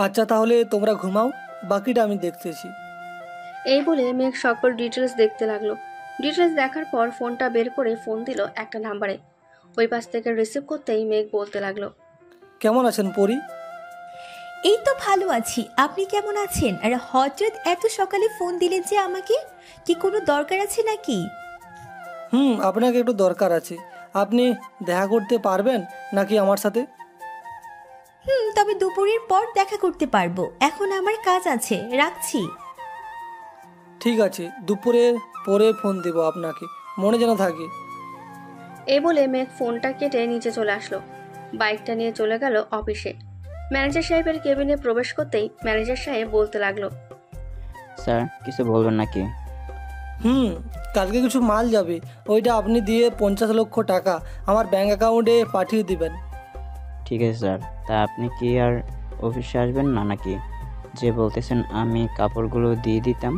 আচ্ছা, তাহলে তোমরা ঘুমাও, বাকিটা আমি দেখতেছি। এই বলে মেঘ সকল ডিটেলস দেখতে লাগলো। ডিটেলস দেখার পর ফোনটা বের করে ফোন দিল একটা নাম্বারে। ওই পাশ থেকে রিসিভ করতেই মেঘ বলতে লাগলো, কেমন আছেন পরি? এই তো ভালো আছি, আপনি কেমন আছেন? আর হঠাৎ এত সকালে ফোন দিলেন যে আমাকে, কি কোনো দরকার আছে নাকি? আপনাকে একটু দরকার আছে। আপনি দেখা করতে পারবেন নাকি আমার সাথে? তবে দুপুরের পর দেখা করতে পারবো, এখন আমার কাজ আছে, রাখছি। ঠিক আছে, দুপুরের পরে ফোন দেব আপনাকে, মনে যেন থাকে। এই বলে মেঘ ফোনটা কেটে নিচে চলে আসলো। বাইকটা নিয়ে চলে গেল অফিসে। ম্যানেজার সাহেবের কেবিনে প্রবেশ করতেই ম্যানেজার সাহেব বলতে লাগলো, স্যার কিছু বলবেন নাকি? কালকে কিছু মাল যাবে, ওইটা আপনি দিয়ে 50 লক্ষ টাকা আমার ব্যাঙ্ক অ্যাকাউন্টে পাঠিয়ে দিবেন। ঠিক আছে স্যার। তা আপনি কি আর অফিসে আসবেন না নাকি? যে বলতেছেন আমি কাপড়গুলো দিয়ে দিতাম।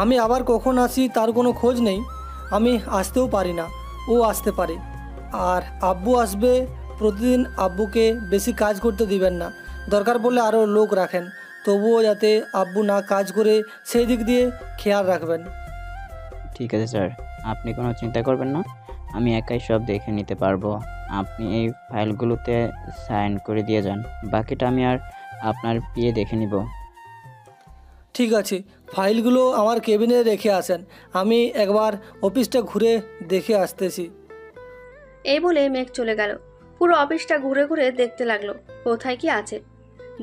আমি আবার কখন আসি তার কোনো খোঁজ নেই। আমি আসতেও পারি না, ও আসতে পারে। আর আব্বু আসবে, প্রতিদিন আব্বুকে বেশি কাজ করতে দিবেন না, দরকার পড়লে আরও লোক রাখেন, তবুও যাতে আব্বু না কাজ করে সেই দিক দিয়ে খেয়াল রাখবেন। ঠিক আছে স্যার, আপনি কোনো চিন্তা করবেন না, আমি একাই সব দেখে নিতে পারবো। আপনি এই ফাইলগুলোতে সাইন করে দিয়ে যান, বাকিটা আমি আর আপনার পিএ দেখে নিব। ঠিক আছে, ফাইলগুলো আমার কেবিনে রেখে আসেন, আমি একবার অফিসটা ঘুরে দেখে আসতেছি। এই বলে মেঘ চলে গেল। পুরো অফিসটা ঘুরে ঘুরে দেখতে লাগলো কোথায় কি আছে।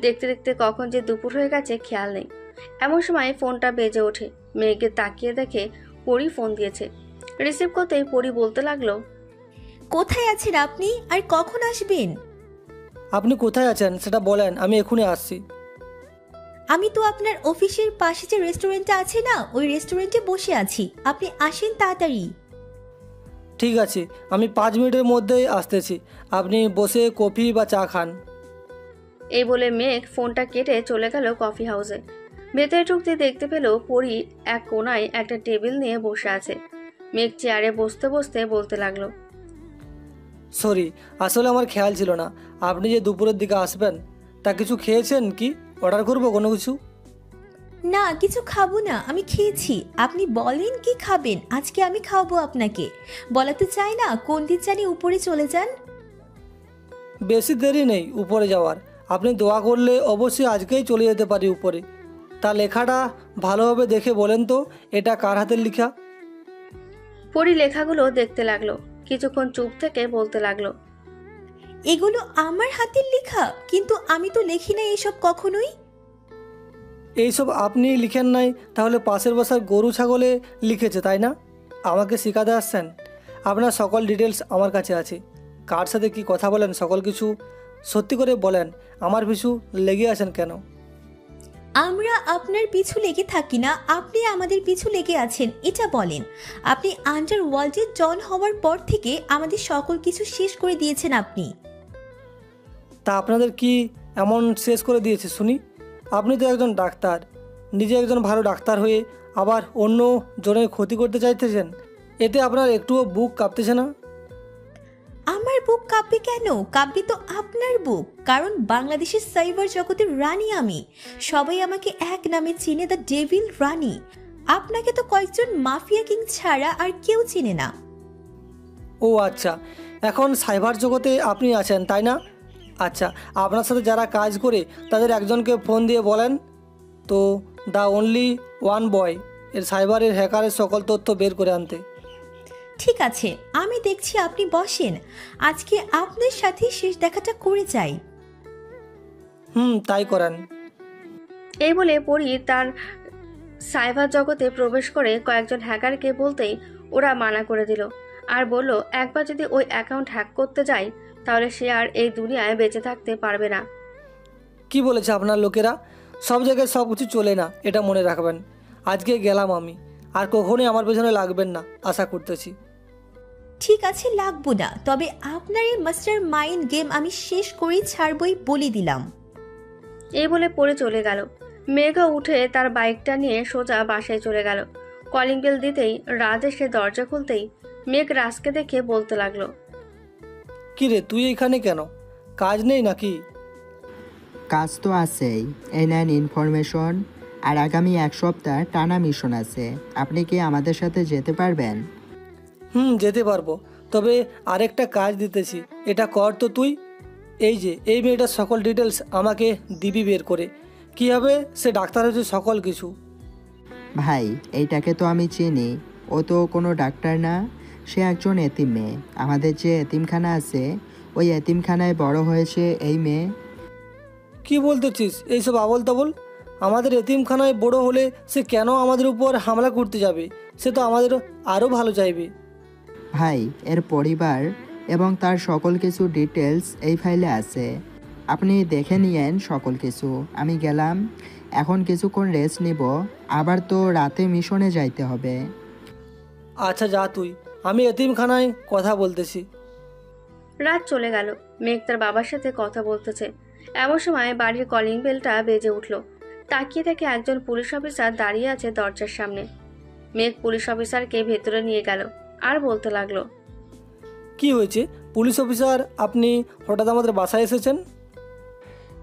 দেখতে দেখতে কখন যে দুপুর হয়ে গেছে খেয়াল নেই। এমন সময় ফোনটা বেজে ওঠে। মেঘকে তাকিয়ে দেখে পরি ফোন দিয়েছে। রিসিভ করতেই পরি বলতে লাগলো, কোথায় আছেন আপনি, আর কখন আসবেন? আপনি কোথায় আছেন সেটা বলেন, আমি এখনই আসছি। আমি তো আপনার অফিসের পাশে যে রেস্টুরেন্টটা আছে না, ওই রেস্টুরেন্টে বসে আছি, আপনি আসেন তাড়াতাড়ি। ঠিক আছে, আমি 5 মিনিটের মধ্যেই আসতেছি, আপনি বসে কফি বা চা খান। এই বলে মেঘ ফোনটা কেটে চলে গেল কফি হাউসে। ভেতরে ঢুকতে দেখতে পেল পরি এক কোনায় একটা টেবিল নিয়ে বসে আছে। মেঘ চেয়ারে বসতে বসতে বলতে লাগলো, সরি, আসলে আমার খেয়াল ছিল না আপনি যে দুপুরের দিকে আসবেন। তা কিছু খেয়েছেন কি? অর্ডার করবো কোনো কিছু? না, কিছু খাবো না, আমি খেয়েছি। আপনি বলেন কি খাবেন, আজকে আমি খাওয়াবো আপনাকে। বলা তো চাই না, কোন দিন জানি উপরে চলে যান। বেশি দেরি নেই উপরে যাওয়ার, আপনি দোয়া করলে অবশ্যই আজকেই চলে যেতে পারি উপরে। তা লেখাটা ভালোভাবে দেখে বলেন তো, এটা কার হাতের লেখা? পরি লেখাগুলো দেখতে লাগলো। কিছুক্ষণ চুপ থেকে বলতে লাগলো, এগুলো আমার হাতের লেখা, কিন্তু আমি তো লিখি না এসব কখনোই। এইসব আপনি লিখেন নাই, তাহলে পাশের বাসার গরু ছাগলে লিখেছে তাই না? আমাকে শেখাতে আসছেন? আপনার সকল ডিটেলস আমার কাছে আছে, কার সাথে কি কথা বলেন সকল কিছু সত্যি করে বলেন। আমার পিছু লেগে আছেন কেন? আমরা আপনার পিছু লেগে থাকি না, আপনি আমাদের পিছু লেগে আছেন, এটা বলেন। আপনি আন্ডারওয়ার্ল্ডে জন হওয়ার পর থেকে আমাদের সকল কিছু শেষ করে দিয়েছেন আপনি। তা আপনাদের কি এমন শেষ করে দিয়েছে শুনি? আপনি তো একজন ডাক্তার, নিজে একজন ভালো ডাক্তার হয়ে আবার অন্য জনের ক্ষতি করতে চাইতেছেন, এতে আপনার একটুও বুক কাঁপতেছে না? আমার বুক কাঁপবে কেন? কাঁপবে তো আপনার বুক, কারণ বাংলাদেশের সাইবার জগতের রানী আমি। সবাই আমাকে এক নামে চিনে, দ্য ডেভিল রানী। আপনাকে তো কয়েকজন মাফিয়া কিং ছাড়া আর কেউ চিনে না। ও আচ্ছা, এখন সাইবার জগতে আপনি আছেন তাই না? আচ্ছা, আপনার সাথে যারা কাজ করে তাদের একজনকে ফোন দিয়ে বলেন তো দ্য অনলি ওয়ান বয় এর সাইবারের হ্যাকারের সকল তথ্য বের করে আনতে। ঠিক আছে, আমি দেখছি, আপনি বসেন, আজকে আপনার সাথে শেষ দেখাটা করে যাই। তাই করেন। এই বলে পরি তার সাইবার জগতে প্রবেশ করে কয়েকজন হ্যাকারকে বলতেই ওরা মানা করে দিল। আর বলল, একবার যদি ওই অ্যাকাউন্ট হ্যাক করতে যায় তাহলে সে আর এই দুনিয়ায় বেঁচে থাকতে পারবে না। কি বলেছে আপনার লোকেরা? সব জায়গায় সব কিছু চলে না, এটা মনে রাখবেন। আজকে গেলাম আমি, আর কখনোই আমার পেছনে লাগবেন না, আশা করতেছি। ঠিক আছে, লাগবো না, তবে আপনার এই মাস্টার মাইন্ড গেম আমি শেষ করেই ছাড়বই বলে দিলাম। এই বলে পড়ে চলে গেল। মেঘা উঠে তার বাইকটা নিয়ে সোজা বাসায় চলে গেল। কলিং বেল দিতেই রাজ এসে দরজা খুলতেই মেঘ রাজকে দেখে বলতে লাগলো, কী রে, তুই এখানে কেন? কাজ নেই নাকি? কাজ তো আছেই, এই নেন ইনফরমেশন। আর আগামী 1 সপ্তাহ টানা মিশন আছে, আপনি কি আমাদের সাথে যেতে পারবেন? যেতে পারবো, তবে আরেকটা কাজ দিতেছি, এটা কর তো তুই। এই যে এই মেয়েটার সকল ডিটেলস আমাকে দিবি বের করে। কী হবে, সে ডাক্তার হচ্ছে সকল কিছু। ভাই, এইটাকে তো আমি চিনি, ও তো কোনো ডাক্তার না, সে একজন এতিম মেয়ে। আমাদের যে এতিমখানা আছে, ওই এতিমখানায় বড় হয়েছে এই মেয়ে। কি বলতেছিস এইসব আবল তাবল? আমাদের এতিমখানায় বড় হলে সে কেন আমাদের উপর হামলা করতে যাবে? সে তো আমাদের আরও ভালো চাইবে। ভাই, এর পরিবার এবং তার সকল কিছু ডিটেলস এই ফাইলে আছে, আপনি দেখে নিয়েন সকল কিছু। আমি গেলাম, এখন কিছুক্ষণ রেস্ট নিব, আবার তো রাতে মিশনে যাইতে হবে। আচ্ছা যা তুই, আমি এতিমখানায় কথা বলতেছি। রাত চলে গেল। মেঘ তার বাবার সাথে কথা বলতেছে। এমন সময় বাড়ির কলিং বেলটা বেজে উঠল। তাকিয়ে দেখে একজন পুলিশ অফিসার দাঁড়িয়ে আছে দরজার সামনে। মেঘ পুলিশ অফিসারকে ভেতরে নিয়ে গেল আর বলতে লাগলো, কি হয়েছে পুলিশ অফিসার, আপনি হঠাৎ আমাদের বাসায় এসেছেন?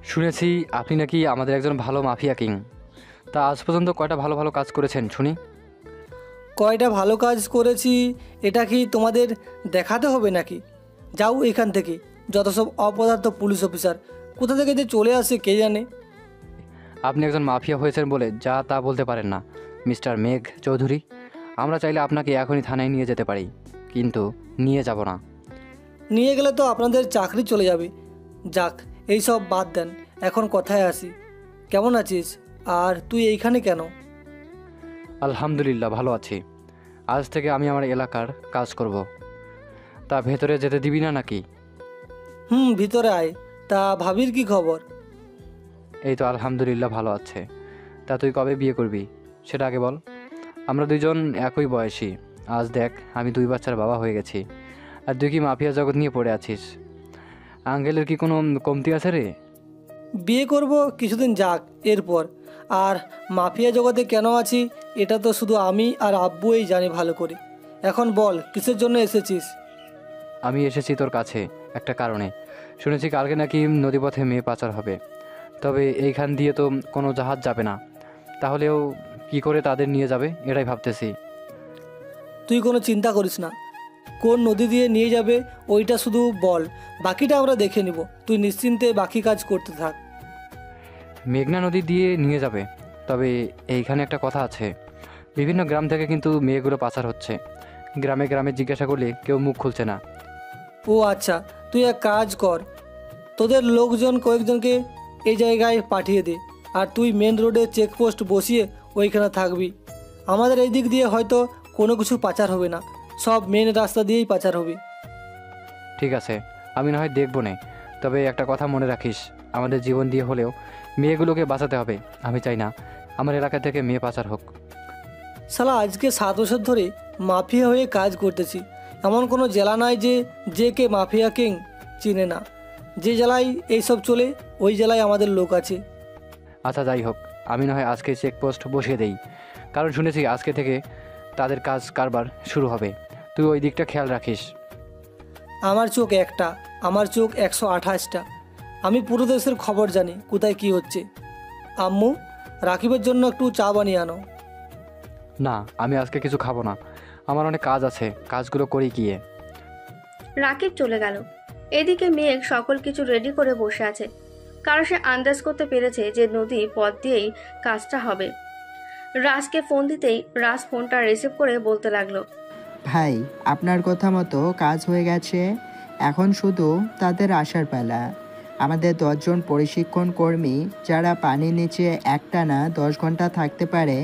শুনেছি আপনি নাকি আমাদের একজন ভালো মাফিয়া কিং। তা আজ পর্যন্ত কয়টা ভালো ভালো কাজ করেছেন শুনি? কয়টা ভালো কাজ করেছি এটা কি তোমাদের দেখাতে হবে নাকি? যাও এখান থেকে, যত সব অপদার্থ পুলিশ অফিসার কোথা থেকে যে চলে আসে কে জানে। আপনি একজন মাফিয়া হয়েছেন বলে যা তা বলতে পারেন না মিস্টার মেঘ চৌধুরী। আমরা চাইলে আপনাকে এখনই থানায় নিয়ে যেতে পারি, কিন্তু নিয়ে যাব না। নিয়ে গেলে তো আপনাদের চাকরি চলে যাবে। যাক, এই সব বাদ দেন, এখন কথায় আসি। কেমন আছিস? আর তুই এইখানে কেন? আলহামদুলিল্লাহ ভালো আছি। আজ থেকে আমি আমার এলাকার কাজ করব। তা ভেতরে যেতে দিবি না নাকি? ভিতরে আয়। তা ভাবির কি খবর? এই তো আলহামদুলিল্লাহ ভালো আছে। তা তুই কবে বিয়ে করবি সেটা আগে বল। আমরা দুইজন একই বয়সী। আজ দেখ, আমি 2 বাচ্চার বাবা হয়ে গেছি, আর তুই কি মাফিয়া জগৎ নিয়ে পড়ে আছিস। আঙ্কেলের কি কোনো কমতি আছে রে? বিয়ে করব কিছুদিন যাক এরপর। আর মাফিয়া জগতে কেন আছি এটা তো শুধু আমি আর আব্বুই জানি ভালো করে। এখন বল, কিসের জন্য এসেছিস? আমি এসেছি তোর কাছে একটা কারণে। শুনেছি কালকে নাকি নদীপথে মেয়ে পাচার হবে, তবে এইখান দিয়ে তো কোনো জাহাজ যাবে না, তাহলেও কি করে তাদের নিয়ে যাবে এটাই ভাবতেছি। তুই কোনো চিন্তা করিস না, কোন নদী দিয়ে নিয়ে যাবে ওইটা শুধু বল, বাকিটা আমরা দেখে নিব। তুই নিশ্চিন্তে বাকি কাজ করতে থাক। মেঘনা নদী দিয়ে নিয়ে যাবে, তবে এইখানে একটা কথা আছে। বিভিন্ন গ্রাম থেকে কিন্তু মেয়েগুলো পাচার হচ্ছে। গ্রামে গ্রামে জিজ্ঞাসা করলে কেউ মুখ খুলছে না। ও আচ্ছা, তুই এক কাজ কর, তোদের লোকজন কয়েকজনকে এই জায়গায় পাঠিয়ে দে, আর তুই মেন রোডে চেকপোস্ট বসিয়ে ওইখানে থাকবি। আমাদের এই দিক দিয়ে হয়তো কোনো কিছু পাচার হবে না, সব মেন রাস্তা দিয়েই পাচার হবে। ঠিক আছে, আমি না হয় দেখবো না, তবে একটা কথা মনে রাখিস, আমাদের জীবন দিয়ে হলেও মেয়েগুলোকে বাঁচাতে হবে। আমি চাই না আমার এলাকা থেকে মেয়ে পাচার হোক। শালা আজকে 7 বছর ধরে মাফিয়া হয়ে কাজ করতেছি, এমন কোনো জেলা নাই যে কে মাফিয়া কিং চিনে না। যে জেলায় এইসব চলে ওই জেলায় আমাদের লোক আছে। আচ্ছা যাই হোক, আমি না হয় আজকে চেকপোস্ট বসিয়ে দেই, কারণ শুনেছি আজকে থেকে তাদের কাজ কারবার শুরু হবে। তুই ওই দিকটা খেয়াল রাখিস। আমার চোখ একটা, আমার চোখ 128টা। আমি পুরো দেশের খবর জানি, কোথায় কি হচ্ছে। আম্মু, রাকিবের জন্য একটু চা বানিয়ে আনো। না, আমি আজকে কিছু খাবো না, আমার অনেক কাজ আছে, কাজগুলো করি গিয়ে। রাকিব চলে গেল। এদিকে মেঘ সকল কিছু রেডি করে বসে আছে, কারণ সে আন্দাজ করতে পেরেছে যে নদী পথ দিয়েই কাজটা হবে। রাজকে ফোন দিতেই রাজ ফোনটা রিসিভ করে বলতে লাগলো, ভাই, আপনার কথা মতো কাজ হয়ে গেছে, এখন শুধু তাদের আসার পালা। আমাদের 10 জন প্রশিক্ষণ কর্মী যারা পানির নিচে একটানা 10 ঘন্টা থাকতে পারে,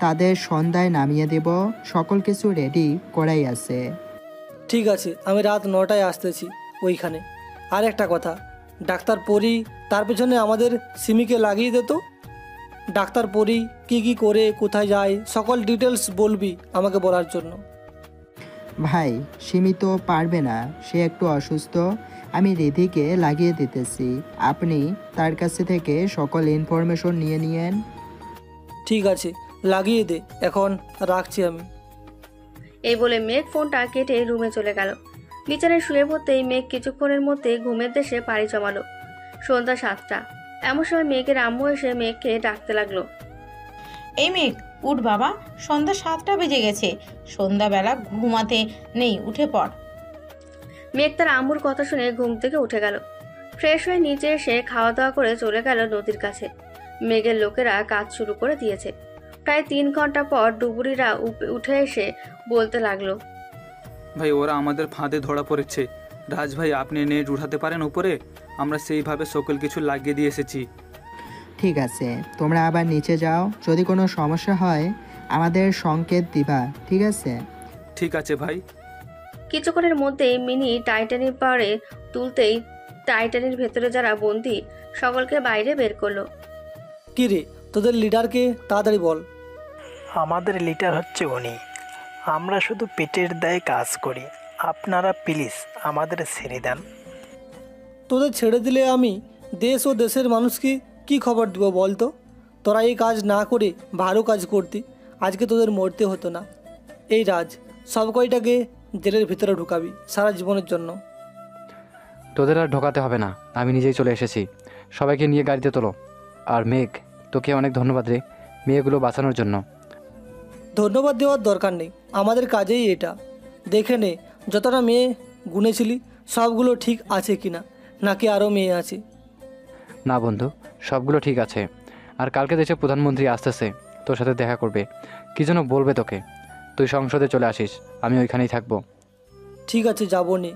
তাদের সন্ধ্যায় নামিয়ে দেব। সকল কিছু রেডি করাই আছে। ঠিক আছে, আমি রাত 9টায় আসতেছি ওইখানে। আর একটা কথা, ডাক্তার পরি তার পেছনে আমাদের সিমিকে লাগিয়ে দে তো। ডাক্তার পরি কি করে কোথায় যায় সকল ডিটেলস বলবি আমাকে বলার জন্য। ভাই, সীমিত পারবে না, সে একটু অসুস্থ, আমি রিধিকে লাগিয়ে দিতেছি। আপনি তার কাছে থেকে সকল ইনফরমেশন নিয়ে নিয়েন। ঠিক আছে, লাগিয়ে দে, এখন রাখছি আমি। এই বলে মেঘ ফোনটা কেটে রুমে চলে গেল। বিছানায় শুয়ে পড়তেই মেঘ কিছুক্ষণের মধ্যে ঘুমের দেশে পাড়ি জমালো। সন্ধ্যা 7টা। এমন সময় মেঘের আম্মু এসে মেঘকে ডাকতে লাগলো। এই মেঘ, উঠ বাবা, সন্ধ্যা 7টা বেজে গেছে। সন্ধ্যাবেলা ঘুমাতে নেই, উঠে পড়। মেঘ তার আম্মুর কথা শুনে ঘুম থেকে উঠে গেল। ফ্রেশ হয়ে নিচে এসে খাওয়া দাওয়া করে চলে গেল নদীর কাছে। মেঘের লোকেরা কাজ শুরু করে দিয়েছে। প্রায় 3 ঘন্টা পর ডুবুরিরা উঠে এসে বলতে লাগলো, ভাই ওরা আমাদের ফাঁদে ধরা পড়েছে। রাজ ভাই, আপনি নেট উঠাতে পারেন উপরে? আমরা সেইভাবে সকল কিছু লাগিয়ে দিয়ে এসেছি। ঠিক আছে, তোমরা আবার নিচে যাও, যদি কোনো সমস্যা হয় আমাদের সংকেত দিবা, ঠিক আছে? ঠিক আছে ভাই। কিছুক্ষণের মধ্যেই মিনি টাইটানিক পাড়ে তুলতেই টাইটানির ভেতরে যারা বন্দী সকলকে বাইরে বের করলো। কি রে, তোদের লিডারকে তাড়াতাড়ি বল। আমাদের লিডার হচ্ছে উনি। আমরা শুধু পেটের দায়ে কাজ করি। আপনারা প্লিজ আমাদের ছেড়ে দেন। তোদের ছেড়ে দিলে আমি দেশ ও দেশের মানুষকে কি খবর দিব বলতো? তোরা এই কাজ না করে ভালো কাজ করতি, আজকে তোদের মরতে হতো না। এই রাজ, সব কয়টাকে জেলের ভিতরে ঢুকাবি সারা জীবনের জন্য। তোদের আর ঢোকাতে হবে না, আমি নিজেই চলে এসেছি। সবাইকে নিয়ে গাড়িতে তোলো। আর মেঘ, তোকে অনেক ধন্যবাদ রে, মেয়েগুলো বাঁচানোর জন্য। ধন্যবাদ দেওয়ার দরকার নেই, আমাদের কাজেই এটা। দেখে নে যতটা মেয়ে গুনেছিলি সবগুলো ঠিক আছে কিনা, নাকি আরও মেয়ে আছে? না বন্ধু, সবগুলো ঠিক আছে। আর কালকে দেশে প্রধানমন্ত্রী আসতেছে, তোর সাথে দেখা করবে, কী যেন বলবে তোকে। তুই সংসদে চলে আসিস, আমি ওইখানেই থাকবো। ঠিক আছে, যাবো নি।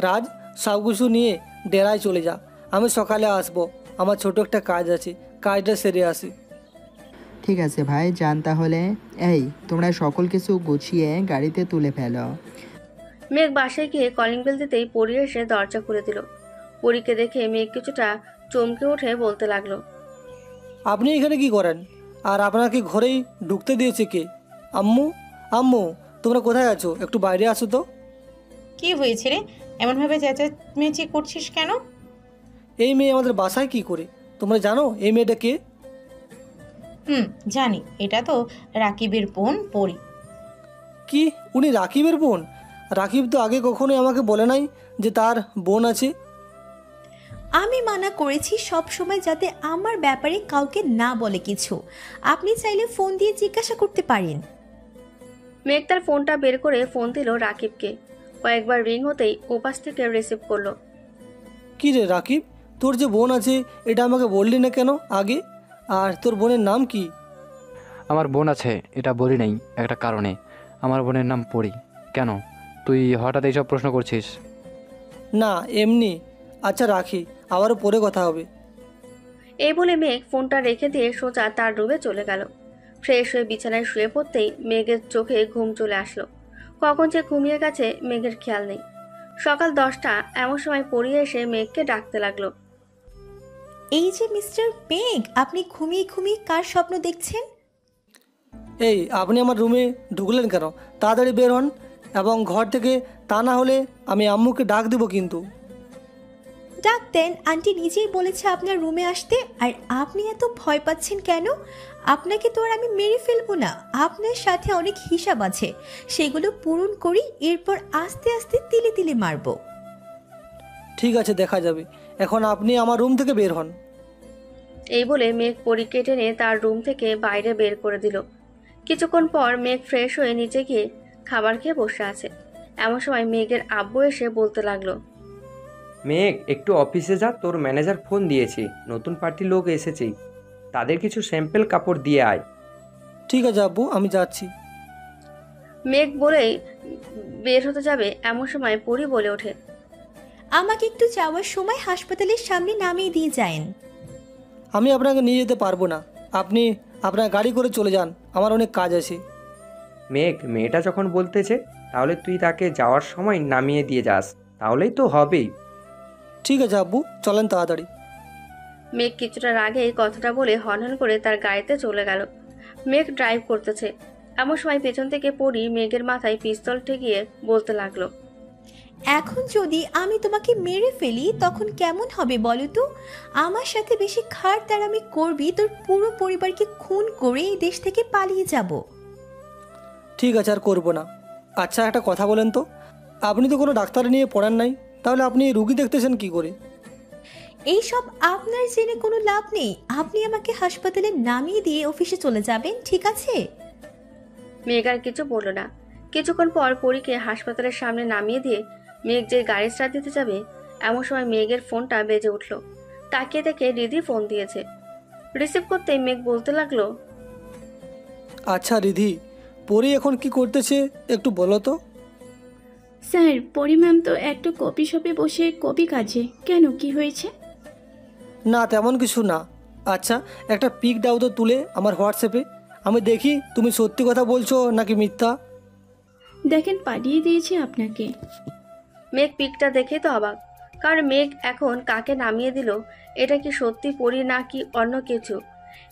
রাজ, সব কিছু নিয়ে ডেরায় চলে যা, আমি সকালে আসবো। আমার ছোট একটা কাজ আছে, কাজটা সেরে আসি। ঠিক আছে ভাই, যান তাহলে। এই, তোমরা সকল কিছু গুছিয়ে গাড়িতে তুলে ফেলো। মেঘ বাসায় গিয়ে কলিং বেল দিতেই পরি এসে দরজা খুলে দিল। পরীকে দেখে মেঘ কিছুটা চমকে উঠে বলতে লাগলো, আপনি এখানে কি করেন? আর আপনাকে ঘরেই ঢুকতে দিয়েছে কে? আম্মু, আম্মু, তোমরা কোথায় আছো? একটু বাইরে আসো তো। কি হয়েছে রে, এমনভাবে চেঁচামেচি করছিস কেন? এই মেয়ে আমাদের বাসায় কি করে? তোমরা জানো এই মেয়েটা কে? জানি, এটা তো রাকিবের বোন পরি। কি, উনি রাকিবের বোন? রাকিব তো আগে কখনোই আমাকে বলে নাই যে তার বোন আছে। আমি মানা করেছি সব সময় যাতে আমার ব্যাপারে কাউকে না বলে কিছু। আপনি চাইলে ফোন দিয়ে জিজ্ঞাসা করতে পারেন। মেঘ তার ফোনটা বের করে ফোন দিল রাকিবকে। কয়েকবার রিং হতেই ওপাশ থেকে রিসিভ করলো। কি রে রাকিব, তোর যে বোন আছে এটা আমাকে বললি না কেন আগে? আর তোর বোনের নাম কি? আমার বোন আছে এটা বলি নাই একটা কারণে, আমার বোনের নাম পরি। কেন তুই হঠাৎ এইসব প্রশ্ন করছিস? না, এমনি। আচ্ছা রাখি, আবারও পরে কথা হবে। এই বলে মেঘ ফোনটা রেখে দিয়ে সোজা তার রুমে চলে গেল। ফ্রেশ হয়ে বিছানায় শুয়ে পড়তেই মেঘের চোখে ঘুম চলে আসলো। কখন যে ঘুমিয়ে গেছে মেঘের খেয়াল নেই। সকাল 10টা, এমন সময় পড়িয়ে এসে মেঘকে ডাকতে লাগলো। এই যে মিস্টার মেঘ, আপনি ঘুমিয়ে ঘুমিয়ে কার স্বপ্ন দেখছেন? এই, আপনি আমার রুমে ঢুকলেন কেন? তাড়াতাড়ি বের হন এবং ঘর থেকে, তা না হলে আমি আম্মুকে ডাক দেবো কিন্তু। ডাক দেন, আন্টি নিজেই বলেছে আপনার রুমে আসতে। আর আপনি এত ভয় পাচ্ছেন কেন? আপনাকে তো আর আমি মেরে ফেলবো না। আপনার সাথে অনেক হিসাব আছে, সেগুলো পূরণ করি, এরপর আস্তে আস্তে তিলে তিলে মারবো। ঠিক আছে, দেখা যাবে। এখন আপনি আমার রুম থেকে বের হন। এই বলে মেঘ পরীকে টেনে তার রুম থেকে বাইরে বের করে দিল। কিছুক্ষণ পর মেঘ ফ্রেশ হয়ে নিচে গিয়ে খাবার খেয়ে বসে আছে। এমন সময় মেঘের আব্বু এসে বলতে লাগলো, মেঘ, একটু অফিসে যা, তোর ম্যানেজার ফোন দিয়েছি, নতুন পার্টির লোক এসেছে, তাদের কিছু স্যাম্পল কাপড় দিয়ে আয়। ঠিক আছে আব্বু, আমি যাচ্ছি। মেঘ বলেই বের হতে যাবে, এমন সময় পরি বলে ওঠে, আমাকে একটু যাওয়ার সময় হাসপাতালের সামনে নামিয়ে দিয়ে যায়েন। আমি আপনাকে নিয়ে যেতে পারবো না, আপনি আপনার গাড়ি করে চলে যান, আমার অনেক কাজ আছে। মেঘ, মেয়েটা যখন বলতেছে তাহলে তুই তাকে যাওয়ার সময় নামিয়ে দিয়ে যাস, তাহলেই তো হবেই। ঠিক আছে আব্বু, চলেন তাড়াতাড়ি। মেঘ কিছুটা রাগে এই কথাটা বলে হনহন করে তার গাড়িতে চলে গেল। মেঘ ড্রাইভ করতেছে। এমন সময় পেছন থেকে পরি মেঘের মাথায় পিস্তল ঠেকিয়ে বলতে লাগলো, এখন যদি আমি তোমাকে মেরে ফেলি তখন কেমন হবে বলো তো? আমার সাথে বেশি খাট তাড়ামি করবি, তোর পুরো পরিবারকে খুন করে এই দেশ থেকে পালিয়ে যাব। ঠিক আছে, আর করবো না। আচ্ছা, একটা কথা বলেন তো, আপনি তো কোনো ডাক্তার নিয়ে পড়েন নাই, তাহলে আপনি রুগী দেখতেছেন কি করে? এইসব আপনার জেনে কোনো লাভ নেই। আপনি আমাকে হাসপাতালে নামিয়ে দিয়ে অফিসে চলে যাবেন, ঠিক আছে? মেঘ আর কিছু বলল না। কিছুক্ষণ পর পরীকে হাসপাতালের সামনে নামিয়ে দিয়ে মেঘ যে গাড়ি স্টার্ট দিতে যাবে, এমন সময় মেঘের ফোনটা বেজে উঠল। তাকিয়ে দেখে রিধি ফোন দিয়েছে। রিসিভ করতে মেঘ বলতে লাগলো, আচ্ছা রিধি, পরি এখন কি করতেছে একটু বলো তো। স্যার, পরি ম্যাম তো একটু কপি শপে বসে কপি কাজে। কেন, কি হয়েছে? না তেমন কিছু না। আচ্ছা একটা পিক দাও তো তুলে আমার হোয়াটসঅ্যাপে, আমি দেখি তুমি সত্যি কথা বলছো নাকি মিথ্যা। দেখেন, পাঠিয়ে দিয়েছি আপনাকে। মেঘ পিকটা দেখেই তো অবাক, কারণ মেঘ এখন কাকে নামিয়ে দিল, এটা কি সত্যি পরি না কি অন্য কিছু।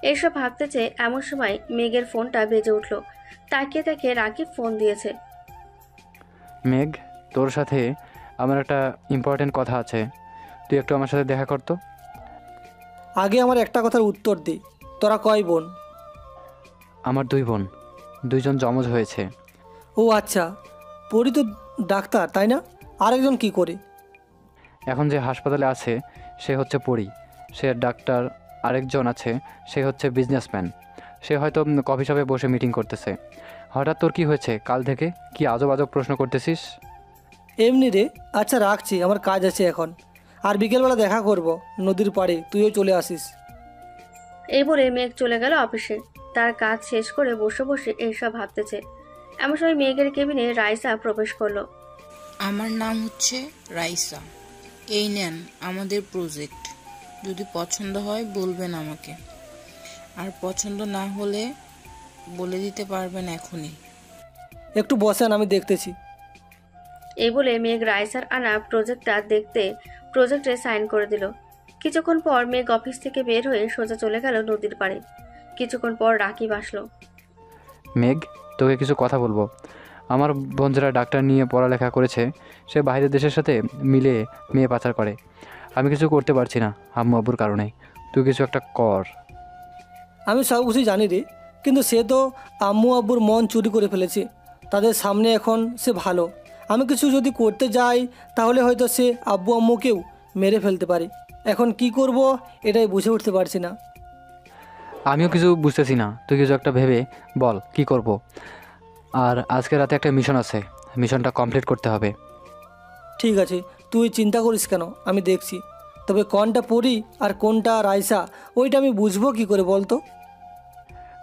এইসব ভাবতে চেয়ে এমন সময় মেঘের ফোনটা বেজে উঠল। তাকিয়ে দেখে রাকিব ফোন দিয়েছে। মেঘ, তোর সাথে আমার একটা ইম্পর্টেন্ট কথা আছে, তুই একটু আমার সাথে দেখা করতো। আগে আমার একটা কথার উত্তর দে, তোরা কয় বোন? আমার 2 বোন, 2জন যমজ হয়েছে। ও আচ্ছা, পরি তো ডাক্তার তাই না? আরেকজন কি করে? এখন যে হাসপাতালে আছে সে হচ্ছে পরি, সে ডাক্তার। আরেকজন আছে, সে হচ্ছে বিজনেসম্যান। সে হয়তো কফি শপে বসে মিটিং করতেছে। হঠাৎ তোর কি হয়েছে? কাল থেকে কি আজব আজব প্রশ্ন করতেছিস? এমনি রে। আচ্ছা রাখছি, আমার কাজ আছে এখন। আর বিকেলবেলা দেখা করব নদীর পাড়ে, তুইও চলে আসিস। এই বলে মেঘ চলে গেল অফিসে। তার কাজ শেষ করে বসে বসে এইসব ভাবতেছে। এমন সময় মেঘের কেবিনে রাইসা প্রবেশ করলো। আমার নাম হচ্ছে রাইসা। এই নেন আমাদের প্রজেক্ট, যদি পছন্দ হয় বলবেন আমাকে, আর পছন্দ না হলে বলে দিতে পারবেন এখনই। একটু বসেন, আমি দেখতেছি। এই বলে মেঘ রাইসার আনা প্রজেক্টটা দেখতে প্রজেক্টে সাইন করে দিল। কিছুক্ষণ পর মেঘ অফিস থেকে বের হয়ে সোজা চলে গেল নদীর পাড়ে। কিছুক্ষণ পর রাকিব আসলো। মেঘ, তোকে কিছু কথা বলবো। আমার বোন যারা ডাক্তার নিয়ে পড়ালেখা করেছে, সে বাইরের দেশের সাথে মিলে মেয়ে পাচার করে। আমি কিছু করতে পারছি না আম্মু আব্বুর কারণে। তুই কিছু একটা কর। আমি সব কিছু জানি রে, কিন্তু সে তো আম্মু আব্বুর মন চুরি করে ফেলেছে। তাদের সামনে এখন সে ভালো। আমি কিছু যদি করতে যাই তাহলে হয়তো সে আব্বু আম্মুকেও মেরে ফেলতে পারে। এখন কি করব এটাই বুঝে উঠতে পারছি না। আমিও কিছু বুঝতেছি না, তুই কিছু একটা ভেবে বল কি করব। আর আজকে রাতে একটা মিশন আছে, মিশনটা কমপ্লিট করতে হবে। ঠিক আছে, তুই চিন্তা করিস কেন, আমি দেখছি। তবে কোনটা পরি আর কোনটা রাইসা ওইটা আমি বুঝবো কি করে বলতো?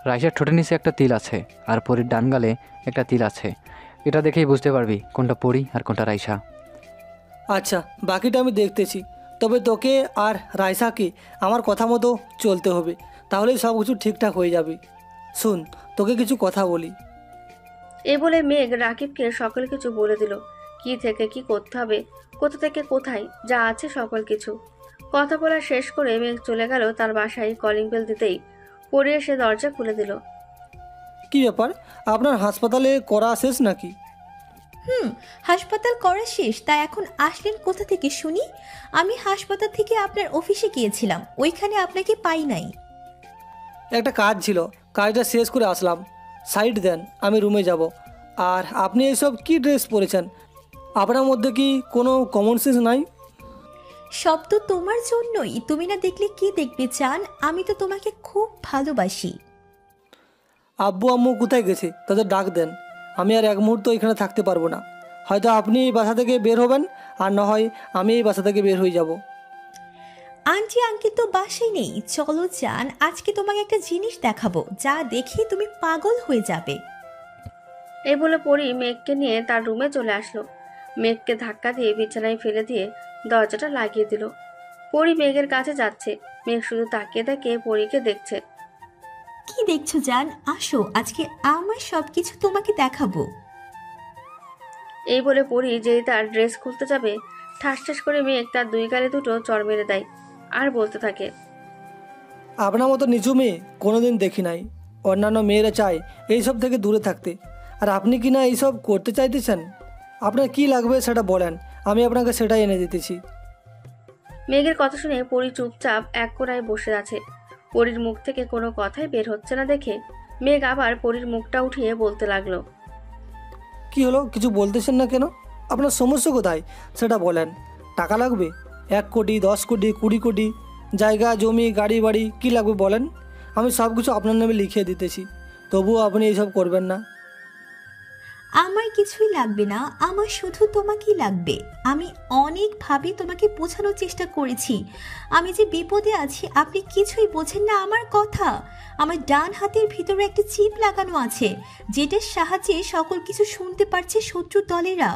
রাইসার ঠোঁটের নিচে একটা তিল আছে, আর পরির ডান গালে একটা তিল আছে। এটা দেখেই বুঝতে পারবি কোনটা পরি আর কোনটা রাইসা। আচ্ছা, বাকিটা আমি দেখতেছি। তবে তোকে আর রাইসাকে আমার কথা মতো চলতে হবে, তাহলেই সব কিছু ঠিকঠাক হয়ে যাবে। শুন, তোকে কিছু কথা বলি। এই বলে মেঘ রাকিবকে সকল কিছু বলে দিল। কি থেকে কি করতে হবে, কোথা থেকে কোথায় যা আছে সকল কিছু। কথা বলা শেষ করে মেঘ চলে গেল তার বাসায়। কলিং বেল দিতেই পরি এসে দরজা খুলে দিল। কি ব্যাপার, আপনার হাসপাতালে করা শেষ নাকি? হাসপাতাল করা শেষ, তা এখন আসলেন কোথা থেকে শুনি? আমি হাসপাতাল থেকে আপনার অফিসে গিয়েছিলাম, ওইখানে আপনাকে পাই নাই। একটা কাজ ছিল, কাজটা শেষ করে আসলাম। সাইড দেন, আমি রুমে যাব। আর আপনি এইসব কি ড্রেস পরেছেন? আপনার মধ্যে কি কোনো কমন সেন্স নাই? সব তো তোমার জন্যই, তুমি না দেখলে কি দেখবে চান? আমি তো তোমাকে খুব ভালোবাসি। আব্বু আম্মু কোথায় গেছে? তাদের ডাক দেন। আমি আর এক মুহূর্ত এখানে থাকতে পারবো না। হয়তো আপনি এই বাসা থেকে বের হবেন, আর না হয় আমি এই বাসা থেকে বের হয়ে যাব। আন্টি আঙ্কেল তো বাসায় নেই, চলো যান, আজকে তোমাকে একটা জিনিস দেখাবো, যা দেখে তুমি পাগল হয়ে যাবে। এই বলে পরি মেঘকে নিয়ে তার রুমে চলে আসলো। মেঘকে ধাক্কা দিয়ে বিছানায় ফেলে দিয়ে দরজাটা লাগিয়ে দিল। পরি মেঘের কাছে যাচ্ছে। মেঘ শুধু তাকিয়ে তাকিয়ে পরিকে দেখছে। কি দেখছো জান? আসো, আজকে আমার সবকিছু তোমাকে দেখাবো। এই বলে পরি যেই তার ড্রেস খুলতে যাবে, ঠাস ঠাস করে মেঘ তার 2 গালে দুটো চড় মেরে দেয় আর বলতে থাকে, আপনার মতো নিচু মেয়ে কোনোদিন দেখি নাই। অন্যান্য মেয়েরা চায় এইসব থেকে দূরে থাকতে, আর আপনি কি না এইসব করতে চাইতেছেন? আপনার কি লাগবে সেটা বলেন, আমি আপনাকে সেটাই এনে দিতেছি। মেঘের কথা শুনে পরি চুপচাপ এক কোণায় বসে আছে। পরির মুখ থেকে কোনো কথাই বের হচ্ছে না দেখে মেঘ আবার পরির মুখটা উঠিয়ে বলতে লাগলো, কি হলো, কিছু বলতেছেন না কেন? আপনার সমস্যা কোথায় সেটা বলেন। টাকা লাগবে 1 কোটি, 10 কোটি, 20 কোটি, জায়গা জমি গাড়ি বাড়ি কী লাগবে বলেন, আমি সব কিছু আপনার নামে লিখিয়ে দিতেছি, তবুও আপনি এইসব করবেন না। আমার কিছুই লাগবে না, আমার শুধু তোমাকেই লাগবে। আমি অনেকভাবে তোমাকে বোঝানোর চেষ্টা করেছি আমি যে বিপদে আছি, আপনি কিছুই বোঝেন না আমার কথা। আমার ডান হাতের ভিতরে একটা চিপ লাগানো আছে, যেটার সাহায্যে সকল কিছু শুনতে পারছে শত্রু দলেরা।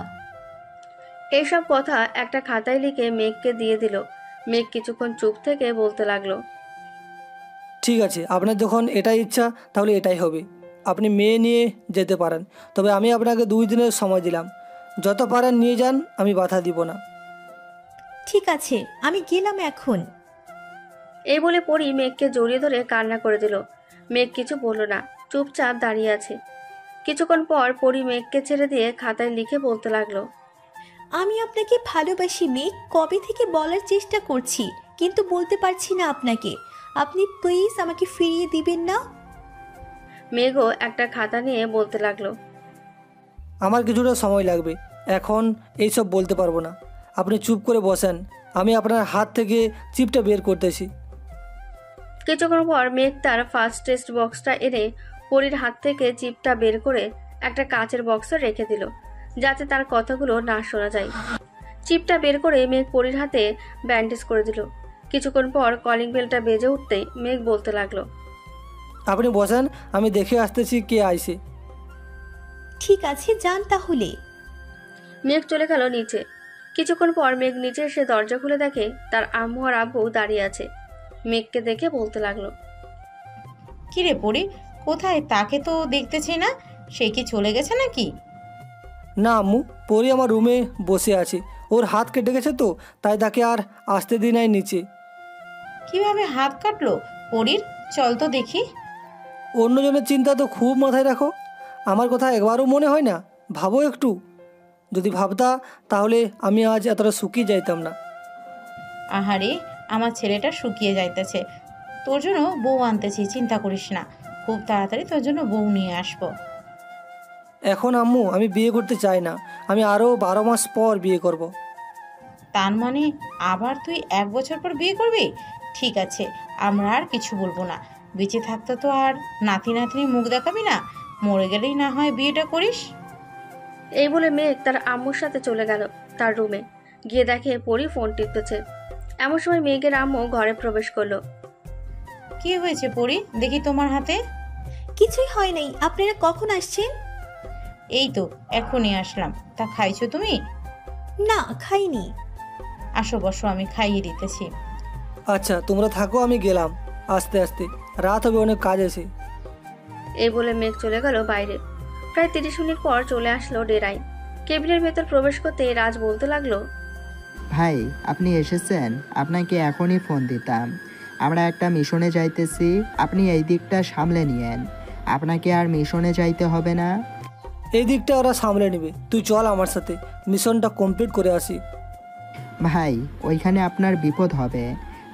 এইসব কথা একটা খাতায় লিখে মেঘকে দিয়ে দিল। মেঘ কিছুক্ষণ চুপ থেকে বলতে লাগলো, ঠিক আছে, আপনার যখন এটাই ইচ্ছা তাহলে এটাই হবে। আপনি মেয়ে নিয়ে যেতে পারেন, তবে আমি আপনাকে 2 দিনের সময় দিলাম, যত পারেন নিয়ে যান, আমি বাধা দিব না। ঠিক আছে, আমি গেলাম এখন। এই বলে পরি মেঘকে জড়িয়ে ধরে কান্না করে দিল। মেঘ কিছু বলল না, চুপচাপ দাঁড়িয়ে আছে। কিছুক্ষণ পর পরি মেঘকে ছেড়ে দিয়ে খাতায় লিখে বলতে লাগলো, আমি আপনাকে ভালোবাসি মেঘ, কবে থেকে বলার চেষ্টা করছি কিন্তু বলতে পারছি না আপনাকে। আপনি প্লিজ আমাকে ফিরিয়ে দিবেন না? মেঘও একটা খাতা নিয়ে বলতে লাগলো, আমার কিছুটা সময় লাগবে, এখন এইসব বলতে পারবো না। আপনি চুপ করে বসেন, আমি আপনার হাত থেকে চিপটা বের করতেছি। কিছুক্ষণ পর মেঘ তার ফার্স্ট টেস্ট বক্সটা এনে পরির হাত থেকে চিপটা বের করে একটা কাচের বক্সে রেখে দিল, যাতে তার কথাগুলো না শোনা যায়। চিপটা বের করে মেঘ পরির হাতে ব্যান্ডেজ করে দিল। কিছুক্ষণ পর কলিং বেলটা বেজে উঠতেই মেঘ বলতে লাগলো, আপনি বসেন, আমি দেখে আসতেছি কে আইছে। ঠিক আছে, যান তাহলে। মেঘ চলে গেল নিচে। কিছুক্ষণ পর মেঘ নিচে এসে দরজা খুলে দেখে তার আম্মু আর আব্বু দাঁড়িয়ে আছে। মেঘকে দেখে বলতে লাগলো, কিরে পড়ি, কোথায়? তাকে তো দেখতেছি না, সে কি চলে গেছে নাকি? না আম্মু, পরি আমার রুমে বসে আছে, ওর হাত কেটে গেছে তো তাই তাকে আর আসতে দিই নাই নিচে। কিভাবে হাত কাটলো পরির? চল তো দেখি। অন্যজনের চিন্তা তো খুব মাথায় রাখো, আমার কথা একবারও মনে হয় না? ভাবো একটু, যদি ভাবতা তাহলে আমি আজ এতটা শুকিয়ে যাইতাম না। আহারে, আমার ছেলেটা শুকিয়ে যাইতেছে। তোর জন্য বউ আনতেছি, চিন্তা করিস না, খুব তাড়াতাড়ি তোর জন্য বউ নিয়ে আসবো। এখন আম্মু আমি বিয়ে করতে চাই না, আমি আরও 12 মাস পর বিয়ে করব। তার মানে আবার তুই 1 বছর পর বিয়ে করবি? ঠিক আছে, আমরা আর কিছু বলবো না। বেঁচে থাকতে তো আর নাতি নাতনি মুখ দেখাবি না, মরে গেলেই না হয় বিয়েটা করিস। এই বলে মেঘ তার আম্মুর সাথে চলে গেল তার রুমে। গিয়ে দেখে পরি ফোন টিপতেছে। এমন সময় মেঘের আম্মু ঘরে প্রবেশ করলো। কি হয়েছে পরি, দেখি তোমার হাতে? কিছুই হয় নাই। আপনারা কখন আসছেন? এই তো এখনই আসলাম। তা খাইছো তুমি? না, খাইনি। আসো বসো, আমি খাইয়ে দিতেছি। আচ্ছা তোমরা থাকো, আমি গেলাম, আস্তে আস্তে রাত হবে, অনেক কাজ আছে। এই বলে মেঘ চলে গেল বাইরে। প্রায় 30 মিনিট পর চলে আসলো ডেরায়। কেবিনের ভেতর প্রবেশ করতে রাজ বলতে লাগলো, ভাই আপনি এসেছেন, আপনাকে এখনই ফোন দিতাম। আমরা একটা মিশনে যাইতেছি, আপনি এই দিকটা সামলে নিয়েন, আপনাকে আর মিশনে যাইতে হবে না। এই দিকটা ওরা সামলে নেবে, তুই চল আমার সাথে, মিশনটা কমপ্লিট করে আসি। ভাই ওইখানে আপনার বিপদ হবে,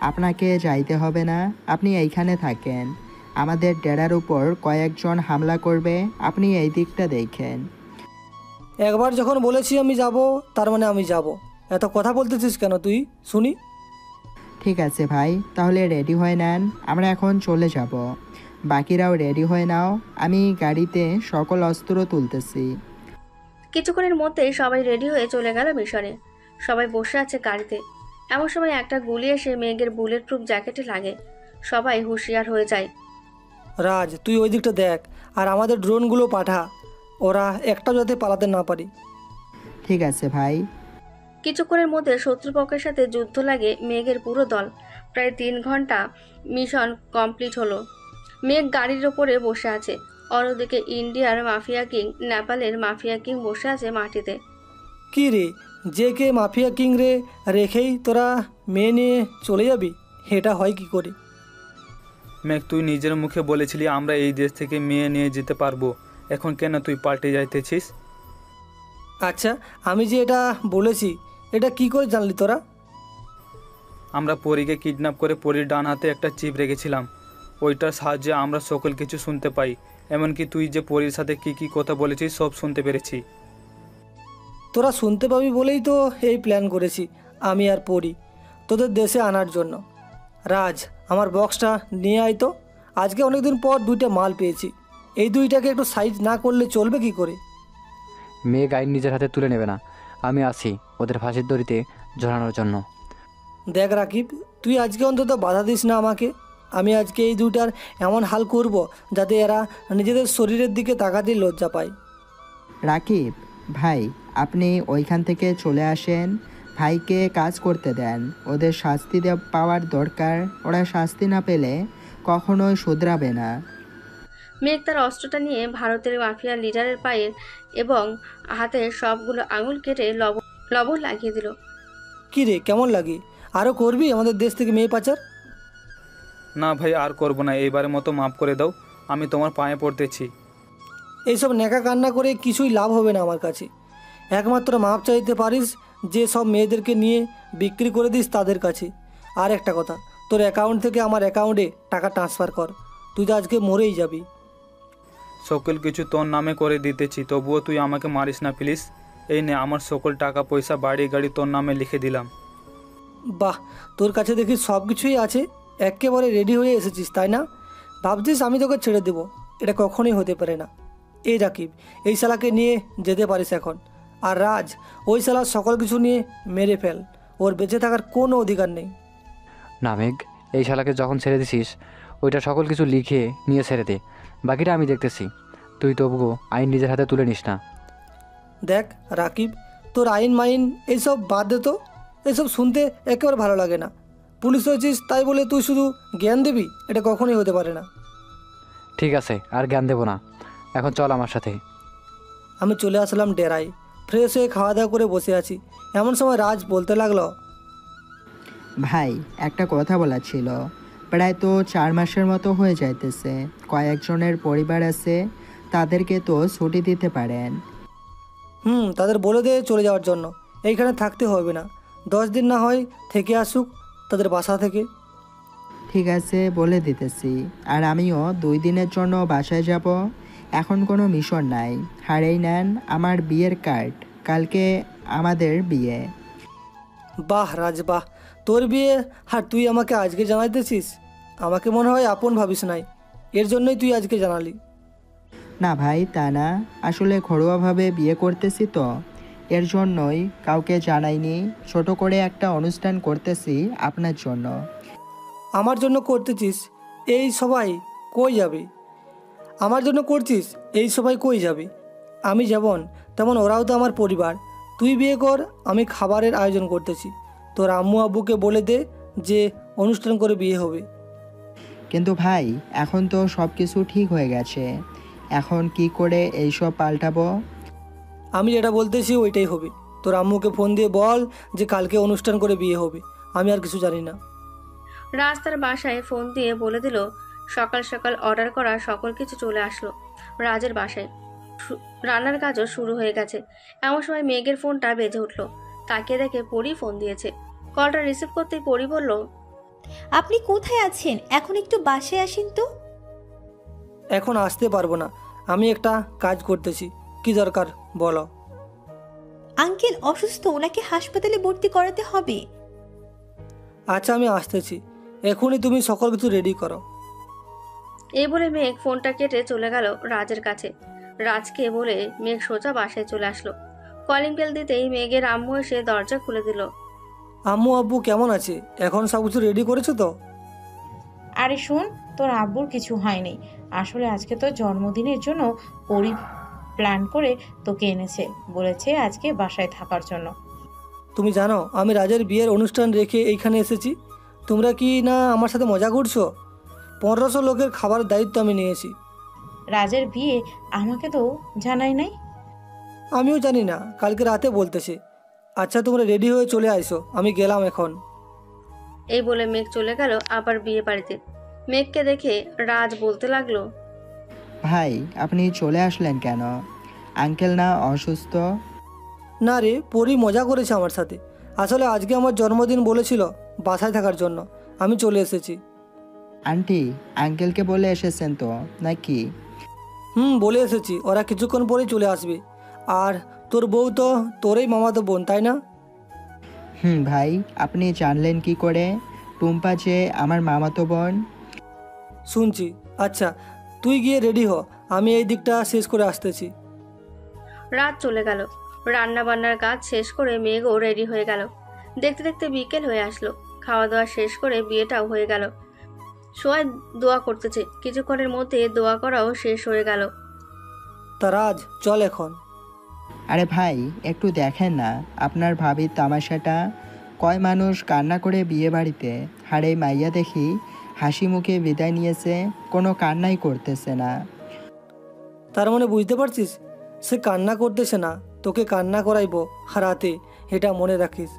আপনাকে যাইতে হবে না, আপনি এইখানে থাকেন। আমাদের ডেরার উপর কয়েকজন হামলা করবে, আপনি এই দিকটা দেখেন। একবার যখন বলেছি আমি যাব, তার মানে আমি যাব, এত কথা বলতেছিস কেন তুই শুনি? ঠিক আছে ভাই, তাহলে রেডি হয়ে নেন, আমরা এখন চলে যাব। বাকিরাও রেডি হয়ে নাও, আমি গাড়িতে সকল অস্ত্র তুলতেছি। কিছুক্ষণের মধ্যে সবাই রেডি হয়ে চলে গেল মিশনে। সবাই বসে আছে গাড়িতে। এমন সময় একটা গুলি এসে মেঘের বুলেট প্রুফ জ্যাকেটে লাগে। সবাই হুঁশিয়ার হয়ে যায়। রাজ তুই ওই দিকটা দেখ, আর আমাদের ড্রোনগুলো পাঠা, ওরা একটাও যাতে পালাতে না পারি। ঠিক আছে ভাই। কিছুক্ষণের মধ্যে শত্রুপক্ষের সাথে যুদ্ধ লাগে মেঘের পুরো দল। প্রায় 3 ঘন্টা মিশন কমপ্লিট হলো। মেঘ গাড়ির ওপরে বসে আছে, অন্যদিকে ইন্ডিয়ার মাফিয়া কিং, নেপালের মাফিয়া কিং বসে আছে মাটিতে। কি রে, যে কে মাফিয়া কিং রে রেখেই তোরা মেয়ে নিয়ে চলে যাবি? এটা হয় কি করে? মেঘ তুই নিজের মুখে বলেছিলি আমরা এই দেশ থেকে মেয়ে নিয়ে যেতে পারবো, এখন কেন তুই পাল্টে যাইতেছিস? আচ্ছা আমি যে এটা বলেছি এটা কি করে জানলি তোরা? আমরা পরীকে কিডন্যাপ করে পরীর ডান হাতে একটা চিপ রেখেছিলাম, ওইটার সাহায্যে আমরা সকল কিছু শুনতে পাই, এমনকি তুই যে পরীর সাথে কি কি কথা বলেছিস সব শুনতে পেরেছি। তোরা শুনতে পাবি বলেই তো এই প্ল্যান করেছি আমি আর পড়ি তোদের দেশে আনার জন্য। রাজ, আমার বক্সটা নিয়ে আয় তো। আজকে অনেকদিন পর 2টা মাল পেয়েছি, এই 2টাকে একটু সাইজ না করলে চলবে কি করে? মেঘ আইন নিজের হাতে তুলে নেবে না, আমি আছি ওদের ফাঁসির দড়িতে ঝোলানোর জন্য। দেখ রাকিব, তুই আজকে অন্তত বাধা দিস না আমাকে। আমি আজকে এই 2টার এমন হাল করব যাতে এরা নিজেদের শরীরের দিকে তাকাতেই লজ্জা পায়। রাকিব ভাই, আপনি ওইখান থেকে চলে আসেন, ভাইকে কাজ করতে দেন। ওদের শাস্তি পাওয়ার দরকার, ওরা শাস্তি না পেলে কখনোই শুধরাবে না। মেঘ তার অস্ত্রটা নিয়ে ভারতের মাফিয়া লিডারের পায়ের এবং হাতের সবগুলো আঙুল কেটে লবণ লাগিয়ে দিল। কী রে, কেমন লাগে? আরও করবি আমাদের দেশ থেকে মেয়ে পাচার? না ভাই, আর করব না, এইবারের মতো মাফ করে দাও, আমি তোমার পায়ে পড়তেছি। এইসব ন্যাকা কান্না করে কিছুই লাভ হবে না আমার কাছে। একমাত্র মাপ চাইতে পারিস যে সব মেয়েদেরকে নিয়ে বিক্রি করে দিস তাদের কাছে। আর একটা কথা, তোর অ্যাকাউন্ট থেকে আমার অ্যাকাউন্টে টাকা ট্রান্সফার কর, তুই তো আজকে মরেই যাবি। সকল কিছু তোর নামে করে দিতেছি, তবুও তুই আমাকে মারিস না প্লিজ। এই নে, আমার সকল টাকা পয়সা বাড়ি গাড়ি তোর নামে লিখে দিলাম। বাহ, তোর কাছে দেখি সব কিছুই আছে, একেবারে রেডি হয়ে এসেছিস তাই না? ভাবছিস আমি তোকে ছেড়ে দেবো? এটা কখনোই হতে পারে না। এই রাকিব, এই শালাকে নিয়ে যেতে পারিস এখন। আর রাজ, ওই শালার সকল কিছু নিয়ে মেরে ফেল, ওর বেঁচে থাকার কোনো অধিকার নেই। না মেঘ, এই শালাকে যখন ছেড়ে দিছিস ওইটা সকল কিছু লিখে নিয়ে ছেড়ে দে, বাকিটা আমি দেখতেছি। তুই তবুও আইন নিজের হাতে তুলে নিস না। দেখ রাকিব, তোর আইন মাইন এইসব বাদ দে তো, এসব শুনতে একেবারে ভালো লাগে না। পুলিশ হয়েছিস তাই বলে তুই শুধু জ্ঞান দিবি, এটা কখনোই হতে পারে না। ঠিক আছে, আর জ্ঞান দেবো না, এখন চল আমার সাথে। আমি চলে আসলাম ডেরায়, ফ্রেশ হয়ে খাওয়া দাওয়া করে বসে আছি। এমন সময় রাজ বলতে লাগলো, ভাই একটা কথা বলার ছিল। প্রায় তো 4 মাসের মতো হয়ে যাইতেছে, কয়েকজনের পরিবার আছে, তাদেরকে তো ছুটি দিতে পারেন। তাদের বলে দে চলে যাওয়ার জন্য, এইখানে থাকতে হবে না। 10 দিন না হয় থেকে আসুক তাদের বাসা থেকে। ঠিক আছে, বলে দিতেছি। আর আমিও 2 দিনের জন্য বাসায় যাব, এখন কোনো মিশন নাই। হারেই নেন আমার বিয়ের কার্ড, কালকে আমাদের বিয়ে। বাহ রাজ বাহ, তোর বিয়ে আর তুই আমাকে আজকে জানাইতেছিস? আমাকে মনে হয় আপন ভাবিস নাই, এর জন্যই তুই আজকে জানালি। না ভাই, তা না, আসলে ঘরোয়াভাবে বিয়ে করতেছি তো, এর জন্যই কাউকে জানাইনি। ছোট করে একটা অনুষ্ঠান করতেছি আপনার জন্য। আমার জন্য করতেছিস? এই সবাই কই যাবে? আমার জন্য করছিস? এই সবাই কই যাবে? আমি যেমন তেমন ওরাও তো আমার পরিবার। তুই বিয়ে কর, আমি খাবারের আয়োজন করতেছি। তোর আম্মু আব্বুকে বলে দে যে অনুষ্ঠান করে বিয়ে হবে। কিন্তু ভাই, এখন তো সব কিছু ঠিক হয়ে গেছে, এখন কি করে এইসব পাল্টাবো? আমি যেটা বলতেছি ওইটাই হবে। তোর আম্মুকে ফোন দিয়ে বল যে কালকে অনুষ্ঠান করে বিয়ে হবে, আমি আর কিছু জানি না। রাজ তার বাসায় ফোন দিয়ে বলে দিল। সকাল সকাল অর্ডার করা সকল কিছু চলে আসলো রাজের বাসায়। রান্নার কাজও শুরু হয়ে গেছে। এমন সময় মেঘের ফোনটা বেজে উঠলো। তাকিয়ে দেখে পরি ফোন দিয়েছে। কলটা রিসিভ করতেই পরি বলল, আপনি কোথায় আছেন? এখন একটু বাসায় আসেন তো। এখন আসতে পারবো না, আমি একটা কাজ করতেছি। কি দরকার বলো। আঙ্কেল অসুস্থ, ওনাকে হাসপাতালে ভর্তি করাতে হবে। আচ্ছা আমি আসতেছি, এখনই তুমি সকল কিছু রেডি করো। এই বলে মেঘ ফোনটা কেটে চলে গেল রাজের কাছে। রাজকে বলে মেঘ সোজা বাসায় চলে আসলো। কলিং বেল দিতেই মেঘের আম্মু এসে দরজা খুলে দিল। আম্মু আব্বু কেমন আছে? এখন সব কিছু রেডি করেছো তো? আরে শোন, তোর আব্বুর কিছু হয়নি। আসলে আজকে তোর জন্মদিনের জন্য পরি প্ল্যান করে তোকে এনেছে, বলেছে আজকে বাসায় থাকার জন্য। তুমি জানো আমি রাজের বিয়ের অনুষ্ঠান রেখে এইখানে এসেছি? তোমরা কি না আমার সাথে মজা করছো? 1500 লোকের খাবারের দায়িত্ব আমি নিয়েছি। রাজের বিয়ে আমাকে তো জানাই নাই। আমিও জানি না, কালকে রাতে বলতেছে। আচ্ছা তোমরা রেডি হয়ে চলে আইসো, আমি গেলাম এখন। এই বলে মেঘ চলে গেল আবার বিয়ে বাড়িতে। মেঘকে দেখে রাজ বলতে লাগলো, ভাই আপনি চলে আসলেন কেন? আঙ্কেল না অসুস্থ? না রে, পরি মজা করেছে আমার সাথে। আসলে আজকে আমার জন্মদিন বলেছিল বাসায় থাকার জন্য, আমি চলে এসেছি। আন্টি আঙ্কেলকে বলে এসেছেন তো নাকি? বলে এসেছি, ওরা কিছুক্ষণ পরেই চলে আসবে। আর তোর বউ তো তোরই মামাতো বোন, তাই না? ভাই, আপনি জানলেন কি করে টুম্পা যে আমার মামাতো বোন? শুনছি। আচ্ছা, তুই গিয়ে রেডি হ, আমি এই দিকটা শেষ করে আসতেছি। রাত চলে গেল। রান্না বান্নার কাজ শেষ করে মেঘও রেডি হয়ে গেল। দেখতে দেখতে বিকেল হয়ে আসলো। খাওয়া দাওয়া শেষ করে বিয়েটাও হয়ে গেল। সবাই দোয়া করতেছে, কিছুক্ষণের মধ্যে দোয়া করাও শেষ হয়ে গেল। তা রাজ, চল এখন। আরে ভাই, একটু দেখেন না আপনার ভাবির তামাশাটা। কয় মানুষ কান্না করে বিয়ে বাড়িতে, আর এই মাইয়া দেখি হাসি মুখে বিদায় নিয়েছে, কোনো কান্নাই করতেছে না। তার মানে বুঝতে পারছিস, সে কান্না করতেছে না, তোকে কান্না করাইবো রাতে, এটা মনে রাখিস।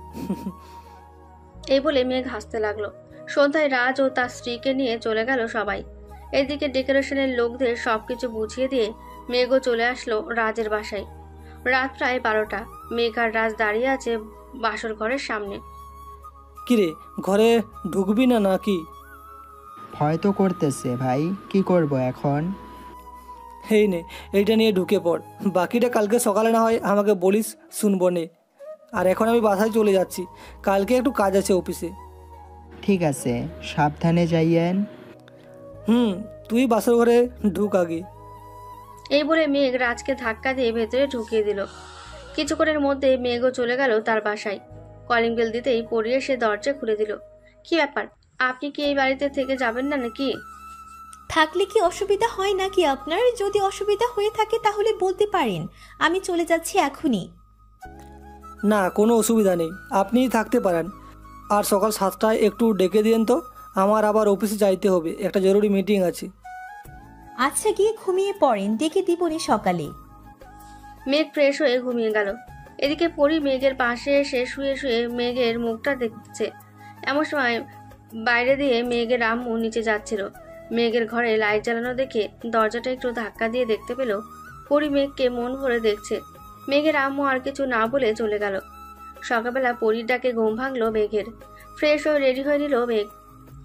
এই বলে মেঘ হাসতে লাগলো। সন্ধ্যায় রাজ ও তার স্ত্রীকে নিয়ে চলে গেল সবাই। এদিকে ডেকোরেশনের লোকদের সবকিছু বুঝিয়ে দিয়ে মেঘও চলে আসলো রাজের বাসায়। রাত প্রায় 12টা। মেঘ আর রাজ দাঁড়িয়ে আছে বাসর ঘরের সামনে। কিরে, ঘরে ঢুকবি না নাকি? ভয় তো করতেছে ভাই, কি করব এখন? এই নে, এইটা নিয়ে ঢুকে পড়, বাকিটা কালকে সকালে না হয় আমাকে বলিস, শুনবো নে। আর এখন আমি বাসায় চলে যাচ্ছি, কালকে একটু কাজ আছে অফিসে। ঠিক আছে, সাবধানে যাইয়েন। তুই বাসর ঘরে ঢুক আগে। এই বলে মেঘ রাজকে ধাক্কা দিয়ে ভেতরে ঢুকিয়ে দিল। কিছুক্ষণের মধ্যে মেঘও চলে গেল তার বাসায়। কলিং বেল দিতেই পড়ে এসে দরজা খুলে দিল। কি ব্যাপার, আপনি কি এই বাড়িতে থেকে যাবেন না নাকি? থাকলে কি অসুবিধা হয় নাকি আপনার? যদি অসুবিধা হয়ে থাকে তাহলে বলতে পারেন, আমি চলে যাচ্ছি এখনই। না, কোনো অসুবিধা নেই, আপনিই থাকতে পারেন। আর সকাল 7টায় একটু ডেকে দিন তো, আমার আবার অফিসে যাইতে হবে, একটা জরুরি মিটিং আছে। আচ্ছা, গিয়ে ঘুমিয়ে পড়েন, ডেকে দিবনি সকালে। মেঘ ফ্রেশ হয়ে ঘুমিয়ে গেল। এদিকে পরি মেঘের পাশে এসে শুয়ে শুয়ে মেঘের মুখটা দেখছে। এমন সময় বাইরে দিয়ে মেঘের আম্মু নিচে যাচ্ছিল। মেঘের ঘরে লাইট জ্বালানো দেখে দরজাটা একটু ধাক্কা দিয়ে দেখতে পেল পরি মেঘকে মন ভরে দেখছে। মেঘের আম্মু আর কিছু না বলে চলে গেল। সকালবেলা পরির ডাকে ঘুম ভাঙলো মেঘের। ফ্রেশ হয়ে রেডি হয়ে নিল মেঘ।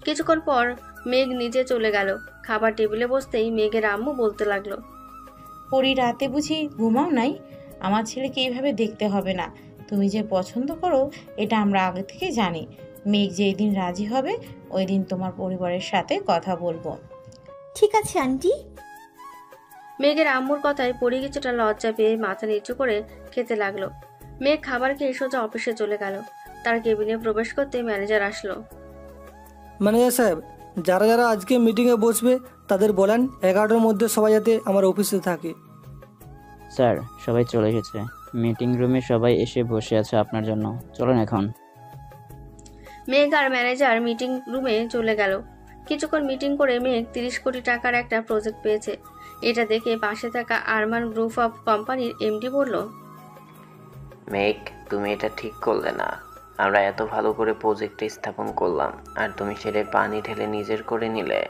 কিছুক্ষণ পর মেঘ নিচে চলে গেল। খাবার টেবিলে বসতেই মেঘের আম্মু বলতে লাগলো, পরি রাতে বুঝি ঘুমাও নাই? আমার ছেলেকে এইভাবে দেখতে হবে না। তুমি যে পছন্দ করো এটা আমরা আগে থেকে জানি। মেঘ যেই দিন রাজি হবে ওই দিন তোমার পরিবারের সাথে কথা বলবো। ঠিক আছে আন্টি। মেঘের আম্মুর কথায় পরি কিছুটা লজ্জা পেয়ে মাথা নিচু করে খেতে লাগলো। মেঘ খাবার খেয়ে সোজা অফিসে চলে গেল। তার কেবিনে প্রবেশ করতে ম্যানেজার আসলো। ম্যানেজার সাহেব, যারা যারা আজকে মিটিংয়ে বসবে তাদের বলেন 11টার মধ্যে সবাই যাতে আমার অফিসে থাকে। স্যার, সবাই চলে এসেছে, মিটিং রুমে সবাই এসে বসে আছে আপনার জন্য, চলুন এখন। মেঘ আর ম্যানেজার মিটিং রুমে চলে গেল। কিছুক্ষণ মিটিং করে মেঘ 30 কোটি টাকার একটা প্রজেক্ট পেয়েছে। এটা দেখে পাশে থাকা আরমান গ্রুপ অফ কোম্পানির এমডি বলল, মেঘ, তুমি এটা ঠিক করলে না। আমরা এত ভালো করে প্রজেক্টে স্থাপন করলাম আর তুমি সেটা পানি ঢেলে নিজের করে নিলে।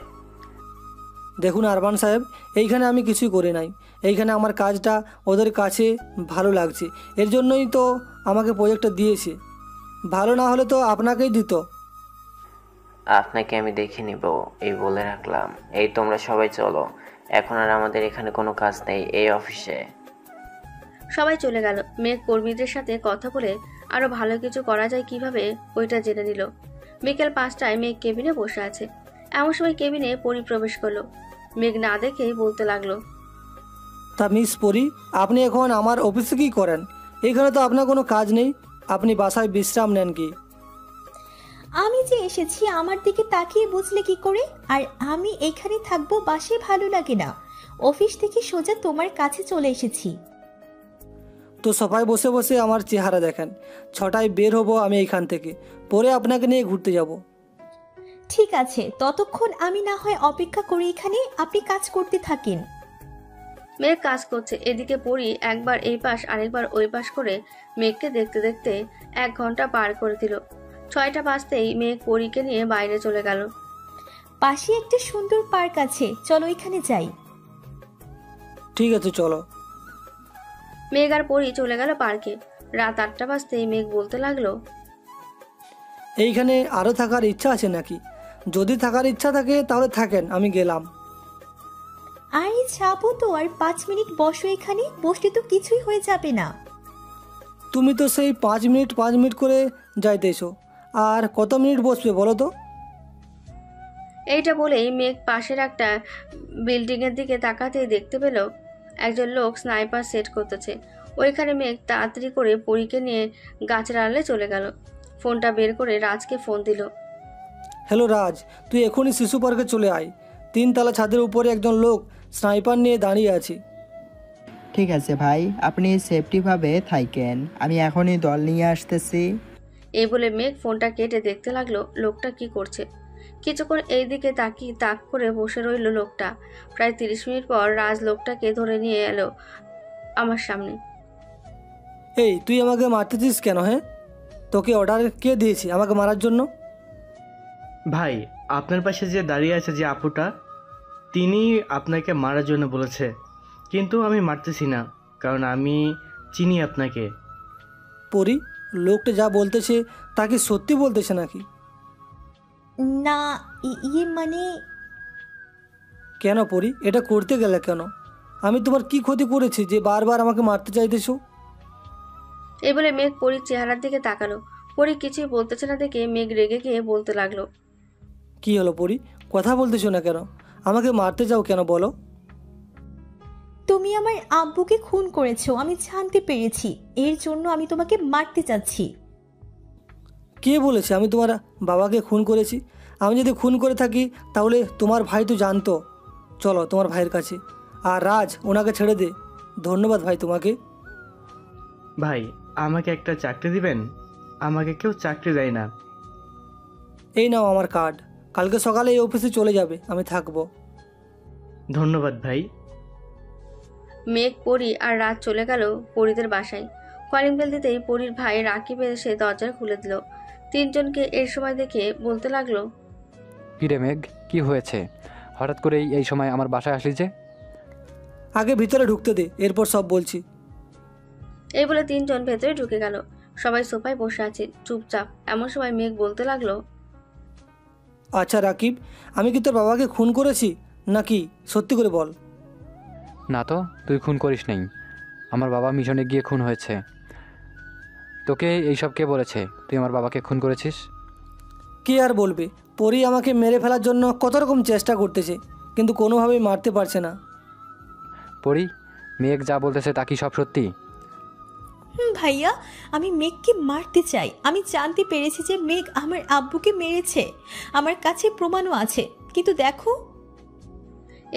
দেখুন আরমান সাহেব, এইখানে আমি কিছুই করি নাই, এইখানে আমার কাজটা ওদের কাছে ভালো লাগছে, এর জন্যই তো আমাকে প্রজেক্টটা দিয়েছে। ভালো না হলে তো আপনাকেই দিত। আপনাকে আমি দেখে নিব এই বলে রাখলাম। এই তোমরা সবাই চলো, এখন আর আমাদের এখানে কোনো কাজ নেই এই অফিসে। সবাই চলে গেল। মেঘ কর্মীদের সাথে কথা বলে আরো ভালো কিছু করা যায় কিভাবে ওইটা জেনে নিল। বিকেল 5টায় মেঘ কেবিনে বসে আছে। এমন সময় কেবিনে পরি প্রবেশ করলো। মেঘ না দেখেই বলতে লাগলো, তা মিস পরি, আপনি এখন আমার অফিসে কি করেন? এখানে তো আপনার কোনো কাজ নেই, আপনি বাসায় বিশ্রাম নেন কি? আমি যে এসেছি আমার দিকে তাকিয়ে বুঝলে কি করে? আর আমি এখানে থাকবো বাসে ভালো লাগে না, অফিস থেকে সোজা তোমার কাছে চলে এসেছি। তো সবাই বসে বসে আমার চেহারা দেখেন। 6টায় বের হব আমি এইখান থেকে, পরে আপনাকে নিয়ে ঘুরতে যাব। ঠিক আছে, ততক্ষণ আমি না হয় অপেক্ষা করি এখানে, আপনি কাজ করতে থাকেন। মেঘ কাজ করছে। এদিকে পরি একবার এই পাশ আরেকবার ওই পাশ করে মেঘকে দেখতে দেখতে 1 ঘন্টা পার করে দিল। 6টা বাজতেই মেঘ পরীকে নিয়ে বাইরে চলে গেল। পাশে একটা সুন্দর পার্ক আছে, চলো এখানে যাই। ঠিক আছে, চলো। মেঘ আর পরি চলে গেল পার্কে। রাত 8টা বাজতেই মেঘ বলতে লাগলো, এইখানে আরও থাকার ইচ্ছা আছে নাকি? যদি থাকার ইচ্ছা থাকে তাহলে থাকেন, আমি গেলাম। আরে যাবো তো, আর 5 মিনিট বসো এখানে, বসলে তো কিছুই হয়ে যাবে না। তুমি তো সেই 5 মিনিট করে যাইতেছো, আর কত মিনিট বসবে বলো তো? এইটা বলেই মেঘ পাশের একটা বিল্ডিংয়ের দিকে তাকাতেই দেখতে পেল একজন লোক স্নাইপার সেট করতেছে। ওইখানে মেঘ তাড়াতাড়ি করে পরীকে নিয়ে গাছের আড়ালে চলে গেল। ফোনটা বের করে রাজকে ফোন দিল। হ্যালো রাজ, তুই এখনই শিশু পার্কে চলে আয়। 3তলা ছাদের উপরে একজন লোক স্নাইপার নিয়ে দাঁড়িয়ে আছে। ঠিক আছে ভাই, আপনি সেফটিভাবে থাকেন, আমি এখনই দল নিয়ে আসতেছি। এই বলে মেঘ ফোনটা কেটে দেখতে লাগলো লোকটা কি করছে। কিছুক্ষণ এই দিকে তাকিয়ে তাক করে বসে রইল লোকটা। প্রায় 30 মিনিট পর রাজ লোকটাকে ধরে নিয়ে এলো আমার সামনে। এই তুই আমাকে মারতেছিস কেন? হ্যাঁ, তোকে অর্ডার কে দিয়েছে আমাকে মারার জন্য? ভাই, আপনার পাশে যে দাঁড়িয়ে আছে যে আপুটা, তিনি আপনাকে মারার জন্য বলেছে, কিন্তু আমি মারতেছি না, কারণ আমি চিনি আপনাকে। পরি, লোকটা যা বলতেছে তা কি সত্যি বলতেছে নাকি? না, ইয়ে মানে কেন পরি, এটা করতে গেলে কেন? আমি তোমার কি ক্ষতি করেছি যে বারবার আমাকে মারতে চাইতেছো? এই বলে মেঘ পরীর চেহারার দিকে তাকালো। পরী কিছুই বলতেছে না দেখে মেঘ রেগে গিয়ে বলতে লাগলো। কি হলো পরি, কথা বলতেছো না কেন? আমাকে মারতে চাও কেন বলো? তুমি আমার আব্বুকে খুন করেছো, আমি জানতে পেরেছি, এর জন্য আমি তোমাকে মারতে চাচ্ছি। কে বলেছে আমি তোমার বাবাকে খুন করেছি? আমি যদি খুন করে থাকি তাহলে তোমার ভাই তো জানতো। চলো তোমার ভাইয়ের কাছে, আর রাজ ওনাকে ছেড়ে দে। ধন্যবাদ ভাই তোমাকে। ভাই, আমাকে একটা চাকরি দিবেন? আমাকে কেউ চাকরি দেয় না। এই নাও আমার কার্ড, কালকে সকালে এই অফিসে চলে যাবে, আমি থাকবো। ধন্যবাদ ভাই। মেঘ, পরী আর রাত চলে গেল পরীদের বাসায়। কলিং বেল দিতেই পরীর ভাই রাকিব এসে দরজা খুলে দিল। তিনজনকে এর সময় দেখে বলতে লাগলো। কিরে মেঘ, কি হয়েছে? হঠাৎ করেই এই সময় আমার বাসায় আসলি যে? আগে ভিতরে ঢুকতে দে, এরপর সব বলছি। এই বলে তিনজন ভেতরে ঢুকে গেল। সবাই সোফায় বসে আছে চুপচাপ। এমন সময় মেঘ বলতে লাগলো। আচ্ছা রাকিব, আমি কি তোর বাবাকে খুন করেছি নাকি? সত্যি করে বল। না তো, তুই খুন করিস নাই। আমার বাবা মিশনে গিয়ে খুন হয়েছে। তোকে এইসব কে বলেছে তুই আমার বাবাকে খুন করেছিস? কে আর বলবে? পরি আমাকে মেরে ফেলার জন্য কত রকম চেষ্টা করতেছে, কিন্তু কোনোভাবেই মারতে পারছে না। পরি, মেঘ যা বলতেছে তা কি সব সত্যি? ভাইয়া, আমি মেঘকে মারতে চাই। আমি জানতে পেরেছি যে মেঘ আমার আব্বুকে মেরেছে, আমার কাছে প্রমাণও আছে, কিন্তু দেখো।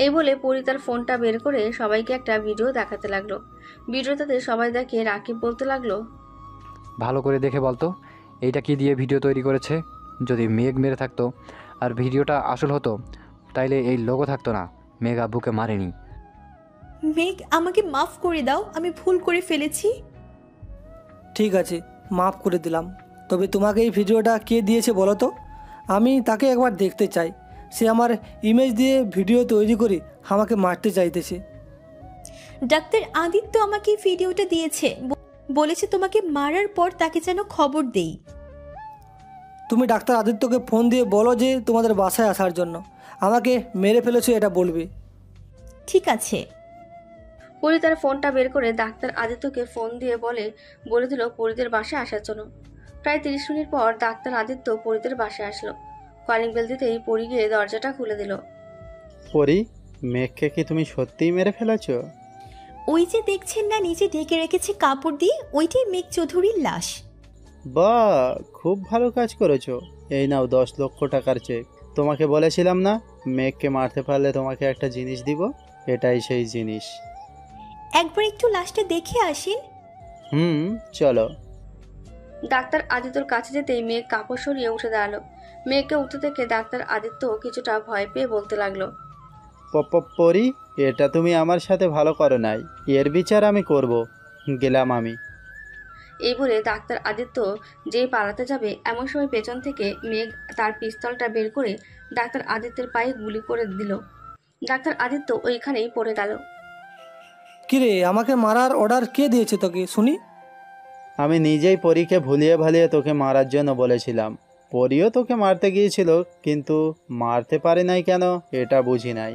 এই বলে পরি তার ফোনটা বের করে সবাইকে একটা ভিডিও দেখাতে লাগলো। ভিডিওটাতে সবাই দেখে রাকিব বলতে লাগলো। ভালো করে দেখে বলতো, এইটা কি দিয়ে ভিডিও তৈরি করেছে? যদি মেঘ মেরে থাকতো আর ভিডিওটা আসল হতো তাইলে এই লোগো থাকতো না, মেঘ আব্বুকে মারেনি। মেঘ, আমাকে মাফ করে দাও, আমি ভুল করে ফেলেছি। ঠিক আছে, মাফ করে দিলাম। তবে তোমাকে এই ভিডিওটা কে দিয়েছে বলো তো? আমি তাকে একবার দেখতে চাই। সে আমার ইমেজ দিয়ে ভিডিও তৈরি করে আমাকে মারতে চাইতেছে। ডাক্তার আদিত্য আমাকে ভিডিওটা দিয়েছে, বলেছে তোমাকে মারার পর তাকে যেন খবর দেই। তুমি ডাক্তার আদিত্যকে ফোন দিয়ে বলো যে তোমাদের বাসায় আসার জন্য। আমাকে মেরে ফেলেছো এটা বলবে। ঠিক আছে। পরি তার ফোনটা বের করে ডাক্তার আদিত্যকে ফোন দিয়ে বলে দিল পরিদের বাসায় আসার জন্য। প্রায় 30 মিনিট পর ডাক্তার আদিত্য পরিদের বাসায় আসলো। কলিং বেল দিতেই পরি গিয়ে দরজাটা খুলে দিল। পরি, মেঘকে কি তুমি সত্যিই মেরে ফেলেছো? ওই যে দেখছেন না, নিচে ঢেকে রেখেছে কাপড় দিয়ে, ওইটাই মেঘ চৌধুরীর লাশ। বাহ, খুব ভালো কাজ করেছো। এই নাও 10 লক্ষ টাকার চেক। তোমাকে বলেছিলাম না, মেঘকে মারতে পারলে তোমাকে একটা জিনিস দিব? এটাই সেই জিনিস। একবার একটু লাশটা দেখে আসেন। চলো। ডাক্তার আদিত্যর কাছে যেতেই মেঘ কাপড় সরিয়ে উঠে দাঁড়ালো। মেয়েকে উঠতে দেখে ডাক্তার আদিত্য কিছুটা ভয় পেয়ে বলতে লাগলো। পরি, এটা তুমি আমার সাথে ভালো করো নাই, এর বিচার আমি করব। গেলাম আমি। এই বলে ডাক্তার আদিত্য যেই পালাতে যাবে এমন সময় পেছন থেকে মেঘ তার পিস্তলটা বের করে ডাক্তার আদিত্যের পায়ে গুলি করে দিল। ডাক্তার আদিত্য ওইখানেই পড়ে গেল। কিরে, আমাকে মারার অর্ডার কে দিয়েছে তোকে শুনি? আমি নিজেই পরীকে ভুলিয়ে ভালিয়ে তোকে মারার জন্য বলেছিলাম। পরিও তোকে মারতে গিয়েছিল, কিন্তু মারতে পারে নাই কেন এটা বুঝি নাই।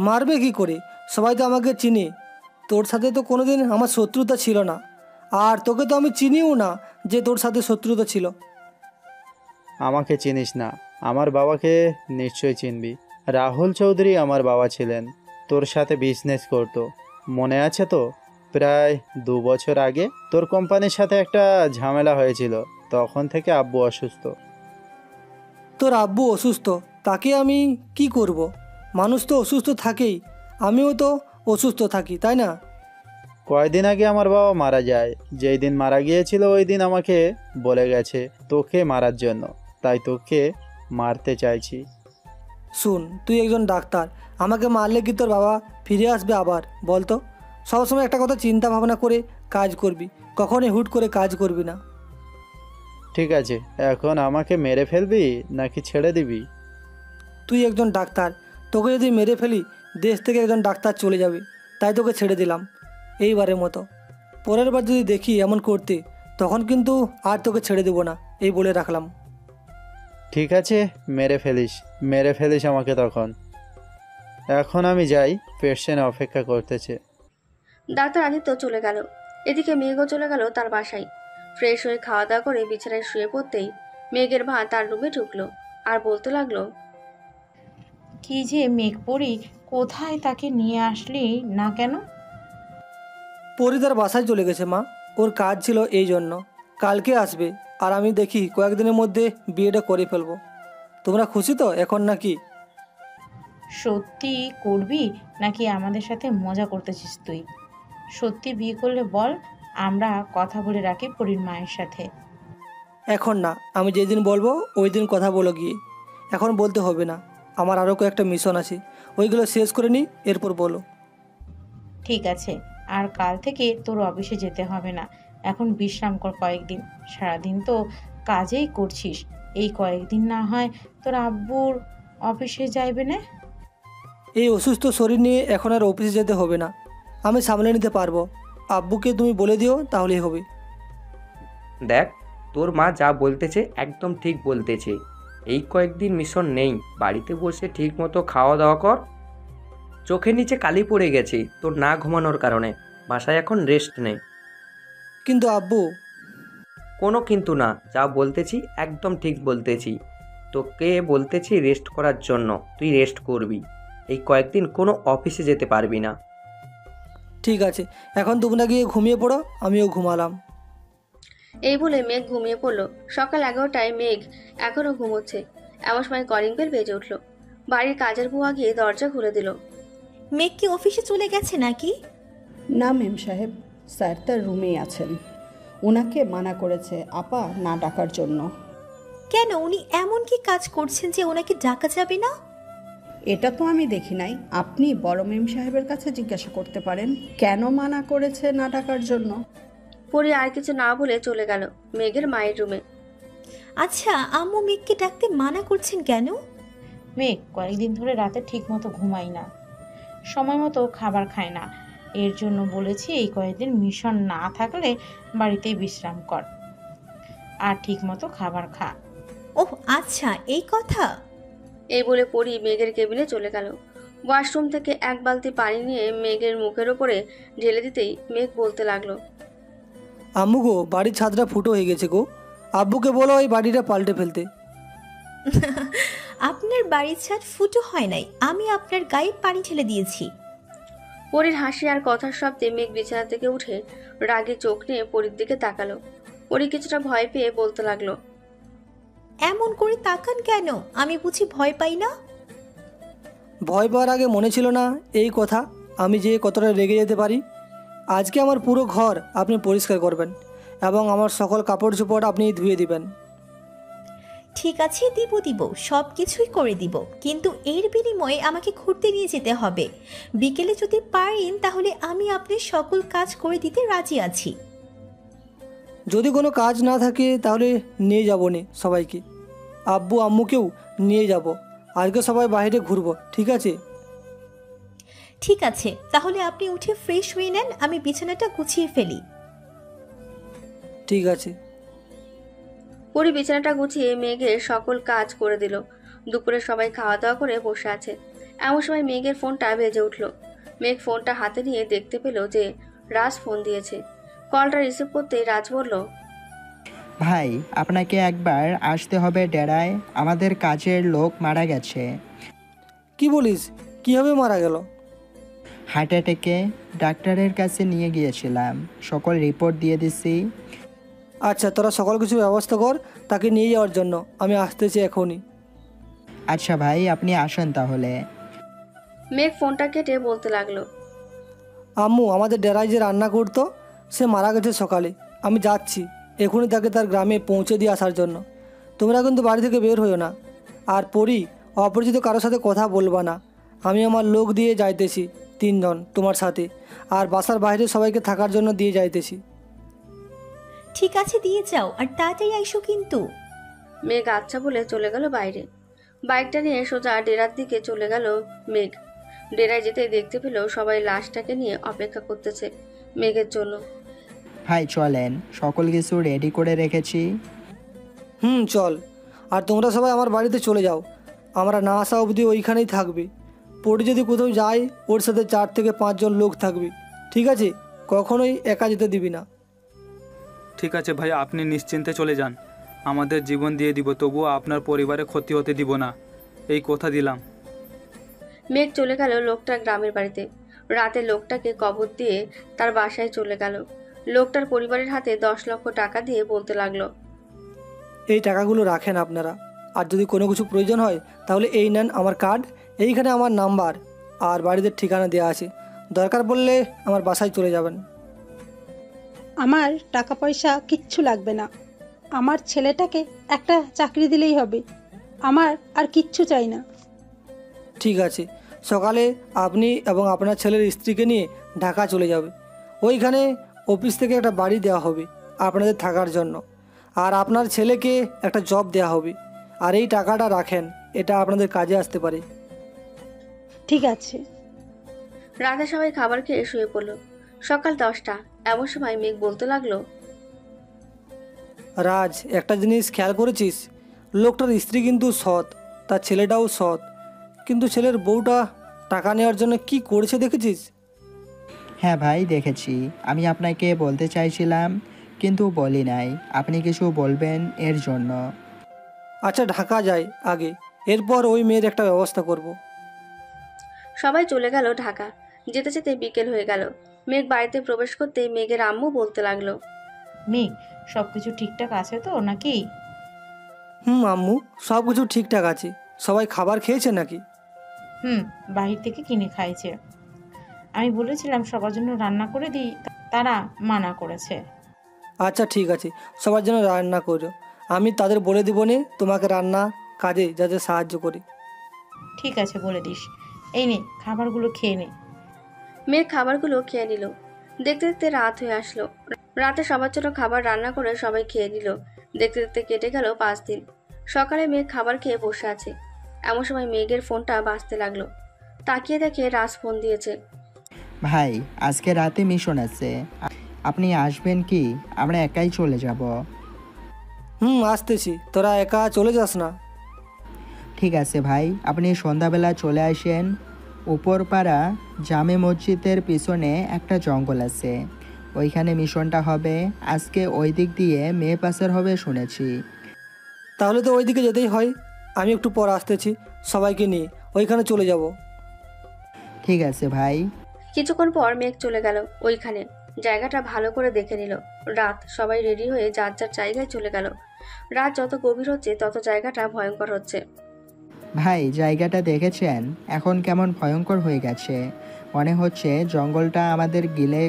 মারবে কি করে? সবাই তো আমাকে চিনে। তোর সাথে তো কোনোদিন আমার শত্রুতা ছিল না। আর তোকে তো আমি চিনিও না যে তোর সাথে শত্রুতা ছিল। আমাকে চিনিস না, আমার বাবাকে নিশ্চয়ই চিনবি। রাহুল চৌধুরী আমার বাবা ছিলেন, তোর সাথে বিজনেস করতো, মনে আছে তো? প্রায় 2 বছর আগে তোর কোম্পানির সাথে একটা ঝামেলা হয়েছিল, তখন থেকে আব্বু অসুস্থ। তোর আব্বু অসুস্থ, তাকে আমি কি করব? মানুষ তো অসুস্থ থাকেই, আমিও তো অসুস্থ থাকি, তাই না? কয়েকদিন আগে আমার বাবা মারা যায়, যেই দিন মারা গিয়েছিল ওই দিন আমাকে বলে গেছে তোকে মারার জন্য, তাই তোকে মারতে চাইছি। শুন, তুই একজন ডাক্তার, আমাকে মারলে কি তোর বাবা ফিরে আসবে আবার? বলতো, সবসময় একটা কথা চিন্তা ভাবনা করে কাজ করবি, কখনই হুট করে কাজ করবি না। ঠিক আছে, এখন আমাকে মেরে ফেলবি নাকি ছেড়ে দিবি? তুই একজন ডাক্তার, তোকে যদি মেরে ফেলি দেশ থেকে একজন ডাক্তার চলে যাবে, তাই তোকে ছেড়ে দিলাম এইবারের মতো। পরের বার যদি দেখি এমন করতে, তখন কিন্তু আর তোকে ছেড়ে দেবো না, এই বলে রাখলাম। ঠিক আছে, মেরে ফেলিস আমাকে তখন। এখন আমি যাই, পেশেন্ট অপেক্ষা করতেছে। ডাক্তার আদিত্য চলে গেল। এদিকে মেঘও চলে গেল তার বাসায়। ফ্রেশ হয়ে খাওয়া দাওয়া করে বিছানায় শুয়ে পড়তেই মেঘের মা তার রুমে ঢুকলো আর বলতে লাগলো, কি যে মেঘ পড়ি, কোথায় তাকে নিয়ে আসলি না কেন? পরি তার বাসায় চলে গেছে মা, ওর কাজ ছিল এই জন্য। কালকে আসবে, আর আমি দেখি কয়েকদিনের মধ্যে বিয়েটা করে ফেলবো। তোমরা খুশি তো এখন নাকি? সত্যি করবি নাকি আমাদের সাথে মজা করতেছিস তুই? সত্যি বিয়ে করলে বল, আমরা কথা বলে রাখি পরীর মায়ের সাথে। এখন না, আমি যেদিন বলবো ওই দিন কথা বলো গিয়ে, এখন বলতে হবে না। আমার আরও কয়েকটা মিশন আছে, ওইগুলো শেষ করে নিই, এরপর বলো। ঠিক আছে, আর কাল থেকে তোর অফিসে যেতে হবে না, এখন বিশ্রাম কর কয়েকদিন। সারাদিন তো কাজেই করছিস, এই কয়েকদিন না হয় তোর আব্বুর অফিসে যাইবে না? এই অসুস্থ শরীর নিয়ে এখন আর অফিসে যেতে হবে না, আমি সামলে নিতে পারবো। আব্বুকে তুমি বলে দিও, তাহলেই হবে। দেখ, তোর মা যা বলতেছে একদম ঠিক বলতেছে। এই কয়েকদিন মিশন নেই, বাড়িতে বসে ঠিক মতো খাওয়া দাওয়া কর। চোখের নিচে কালি পড়ে গেছে তোর না ঘুমানোর কারণে, বাসায় এখন রেস্ট নেই। কিন্তু আব্বু। কোনো কিন্তু না, যা বলতেছি একদম ঠিক বলতেছি। তোকে বলতেছি রেস্ট করার জন্য, তুই রেস্ট করবি। এই কয়েকদিন কোনো অফিসে যেতে পারবি না। ঠিক আছে, এখন তোমরা গিয়ে ঘুমিয়ে পড়ো, আমিও ঘুমালাম। এই বলে মেঘ ঘুমিয়ে পড়লো। সকাল 11টায় মেঘ এখনো ঘুমোচ্ছে। এমন সময় কলিং বেল বেজে উঠল। বাড়ির কাজের বুয়া গিয়ে দরজা খুলে দিল। মেঘ কি অফিসে চলে গেছে নাকি? না মেম সাহেব, স্যার তার রুমেই আছেন। ওনাকে মানা করেছে আপা না ডাকার জন্য। কেন, উনি এমন কি কাজ করছেন যে ওনাকে ডাকা যাবে না? এটা তো আমি দেখি নাই, আপনি বড় মেম সাহেবের কাছে জিজ্ঞাসা করতে পারেন কেন মানা করেছে না ডাকার জন্য। পরে আর কিছু না বলে চলে গেল মেঘের মায়ের রুমে। আচ্ছা, আম্মু মেঘকে ডাকতে মানা করছেন কেন? মেঘ কয়েকদিন ধরে রাতে ঠিক মতো ঘুমাই না, সময় মতো খাবার খায় না, এর জন্য বলেছি এই কয়েকদিন মিশন না থাকলে বাড়িতেই বিশ্রাম কর আর ঠিক মতো খাবার খা। ওহ আচ্ছা, এই কথা। এই বলে পরি মেঘের কেবিনে চলে গেল। ওয়াশরুম থেকে এক বালতি পানি নিয়ে মেঘের মুখের ওপরে ঢেলে দিতেই মেঘ বলতে লাগলো, আম্মু গো, বাড়ির ছাদটা ফুটো হয়ে গেছে গো, আব্বুকে বলো এই বাড়িটা পাল্টে ফেলতে। আপনার বাড়ির ছাদ ফুটো হয় নাই, আমি আপনার গায়ে পানি ঢেলে দিয়েছি। পরির হাসি আর কথার শব্দে মেঘ বিছানা থেকে উঠে রাগে চোখ নিয়ে পরির দিকে তাকালো। পরি কিছুটা ভয় পেয়ে বলতে লাগলো, এমন করে তাকান কেন? আমি বুঝি ভয় পাই না? ভয় পাওয়ার আগে মনে ছিল না এই কথা, আমি যে কতটা রেগে যেতে পারি। আজকে আমার পুরো ঘর আপনি পরিষ্কার করবেন এবং আমার সকল কাপড় চোপড় আপনি ধুয়ে দিবেন। ঠিক আছে, দিব, সব কিছুই করে দিব, কিন্তু এর বিনিময়ে আমাকে ঘুরতে নিয়ে যেতে হবে। বিকেলে যদি পারেন তাহলে আমি আপনার সকল কাজ করে দিতে রাজি আছি। যদি কোনো কাজ না থাকে তাহলে নিয়ে যাব নি সবাইকে, আব্বু আম্মুকেও নিয়ে যাব। আজকে সবাই বাইরে ঘুরবো, ঠিক আছে? ঠিক আছে, তাহলে আপনি উঠে ফ্রেশ হয়ে নেন, আমি বিছানাটা গুছিয়ে ফেলি। ঠিক আছে। পরি বিছানাটা গুছিয়ে মেঘের সকল কাজ করে দিল। দুপুরে সবাই খাওয়া দাওয়া করে বসে আছে। এমন সময় মেঘের ফোনটা বেজে উঠল। মেঘ ফোনটা হাতে নিয়ে দেখতে পেল যে রাজ ফোন দিয়েছে। কলটা রিসিভ করতেই রাজ বলল, ভাই আপনাকে একবার আসতে হবে ডেরায়, আমাদের কাজের লোক মারা গেছে। কি বলিস? কীভাবে মারা গেল? হার্ট অ্যাটাকে ডাক্তারের কাছে নিয়ে গিয়েছিলাম, সকল রিপোর্ট দিয়ে দিছি। আচ্ছা, তোরা সকল কিছু ব্যবস্থা কর তাকে নিয়ে যাওয়ার জন্য। আমি আসতেছি এখনই। আচ্ছা ভাই, আপনি আসেন তাহলে। মেঘ ফোনটা কেটে বলতে লাগলো, আম্মু আমাদের ডেরায় যে রান্না করতো সে মারা গেছে সকালে। আমি যাচ্ছি এখনই তাকে তার গ্রামে পৌঁছে দিয়ে আসার জন্য। তোমরা কিন্তু বাড়ি থেকে বের হইও না। আর পরি, অপরিচিত কারোর সাথে কথা বলবা না। আমি আমার লোক দিয়ে যাইতেছি 3 জন তোমার সাথে, আর বাসার বাইরে সবাইকে থাকার জন্য দিয়ে যাইতেছি। ঠিক আছে, দিয়ে যাও, আর তাড়াতাড়ি আইসো কিন্তু। মেঘ আচ্ছা বলে চলে গেল বাইরে। বাইকটা নিয়ে সোজা ডেরার দিকে চলে গেল মেঘ। ডেরায় যেতে দেখতে পেল সবাই লাশটাকে নিয়ে অপেক্ষা করতেছে মেঘের জন্য। ভাই চলেন, সকল কিছু রেডি করে রেখেছি। চল। আর তোমরা সবাই আমার বাড়িতে চলে যাও, আমরা না আসা অবধি ওইখানেই থাকবে। পরে যদি কোথাও যাই ওর সাথে 4 থেকে 5 জন লোক থাকবে, ঠিক আছে? কখনোই একা যেতে দিবি না। ঠিক আছে ভাই, আপনি নিশ্চিন্তে চলে যান। আমাদের জীবন দিয়ে দিব, তবুও আপনার পরিবারে ক্ষতি হতে দিব না, এই কথা দিলাম। মেঘ চলে গেল লোকটার গ্রামের বাড়িতে। রাতে লোকটাকে কবর দিয়ে তার বাসায় চলে গেল। লোকটার পরিবারের হাতে 10 লক্ষ টাকা দিয়ে বলতে লাগলো, এই টাকাগুলো রাখেন আপনারা, আর যদি কোনো কিছু প্রয়োজন হয় তাহলে এই নেন আমার কার্ড, এইখানে আমার নাম্বার আর বাড়িতে ঠিকানা দেওয়া আছে। দরকার পড়লে আমার বাসায় চলে যাবেন। আমার টাকা পয়সা কিচ্ছু লাগবে না, আমার ছেলেটাকে একটা চাকরি দিলেই হবে। আমার আর কিচ্ছু চাই না। ঠিক আছে, সকালে আপনি এবং আপনার ছেলের স্ত্রীকে নিয়ে ঢাকা চলে যাবে। ওইখানে অফিস থেকে একটা বাড়ি দেওয়া হবে আপনাদের থাকার জন্য, আর আপনার ছেলেকে একটা জব দেওয়া হবে। আর এই টাকাটা রাখেন, এটা আপনাদের কাজে আসতে পারে। ঠিক আছে। রাতে সবাই খাবার খেয়ে শুয়ে পড়ল। সকাল 10টা। এমন সময় মেঘ বলতে লাগলো, রাজ, একটা জিনিস খেয়াল করেছিস? লোকটার স্ত্রী কিন্তু সৎ, তার ছেলেটাও সৎ, কিন্তু ছেলের বউটা টাকা নেওয়ার জন্য কি করেছে দেখেছিস? হ্যাঁ ভাই, দেখেছি। আমি আপনাকে বলতে চাইছিলাম কিন্তু বলি নাই, আপনি কিছু বলবেন এর জন্য। আচ্ছা, ঢাকা যাই আগে, এরপর ওই মেয়ের একটা ব্যবস্থা করব। সবাই চলে গেল ঢাকা। যেতে যেতে বিকেল হয়ে গেল। মেঘ বাড়িতে প্রবেশ করতে মেঘের আম্মু বলতে লাগলো, মেঘ, সবকিছু ঠিকঠাক আছে তো নাকি? আম্মু, সব কিছু ঠিকঠাক আছে। সবাই খাবার খেয়েছে নাকি? বাহির থেকে কিনে খাইছে। আমি বলেছিলাম সবার জন্য রান্না করে দিই, তারা মানা করেছে। আচ্ছা ঠিক আছে, সবার জন্য রান্না করো। আমি তাদের বলে দিব নে তোমাকে রান্না কাজে যাতে সাহায্য করি। ঠিক আছে, বলে দিস। এই নে, খাবারগুলো খেয়ে নে। মেঘ খাবারগুলো খেয়ে নিল। দেখতে দেখতে রাত হয়ে আসলো। রাতে সবার জন্য খাবার রান্না করে সবাই খেয়ে নিল। দেখতে দেখতে কেটে গেল 5 দিন। সকালে মেঘ খাবার খেয়ে বসে আছে। এমন সময় মেঘের ফোনটা বাজতে লাগলো। তাকিয়ে দেখে রাজ ফোন দিয়েছে। ভাই, আজকে রাতে মিশন আছে, আপনি আসবেন কি? আমরা একাই চলে যাব। আসতেছি, তোরা একা চলে যাস না। ঠিক আছে ভাই, আপনি সন্ধ্যাবেলা চলে আসেন। উপরপাড়া জামে মসজিদের পিছনে একটা জঙ্গল আছে, ওইখানে মিশনটা হবে। আজকে ওই দিক দিয়ে মেয়ে পাচার হবে শুনেছি। তাহলে তো ওই দিকে যেতেই হয়। আমি একটু পর আসতেছি, সবাইকে নিয়ে ওইখানে চলে যাব। ঠিক আছে ভাই। কিছুক্ষণ পর মেঘ চলে গেল ওইখানে। জায়গাটা ভালো করে দেখে নিল। রাত। সবাই রেডি হয়ে যার যার জায়গায় চলে গেল। রাত যত গভীর হচ্ছে তত জায়গাটা ভয়ঙ্কর হচ্ছে। ভাই, জায়গাটা দেখেছেন? এখন কেমন ভয়ঙ্কর হয়ে গেছে। মনে হচ্ছে জঙ্গলটা আমাদের গিলে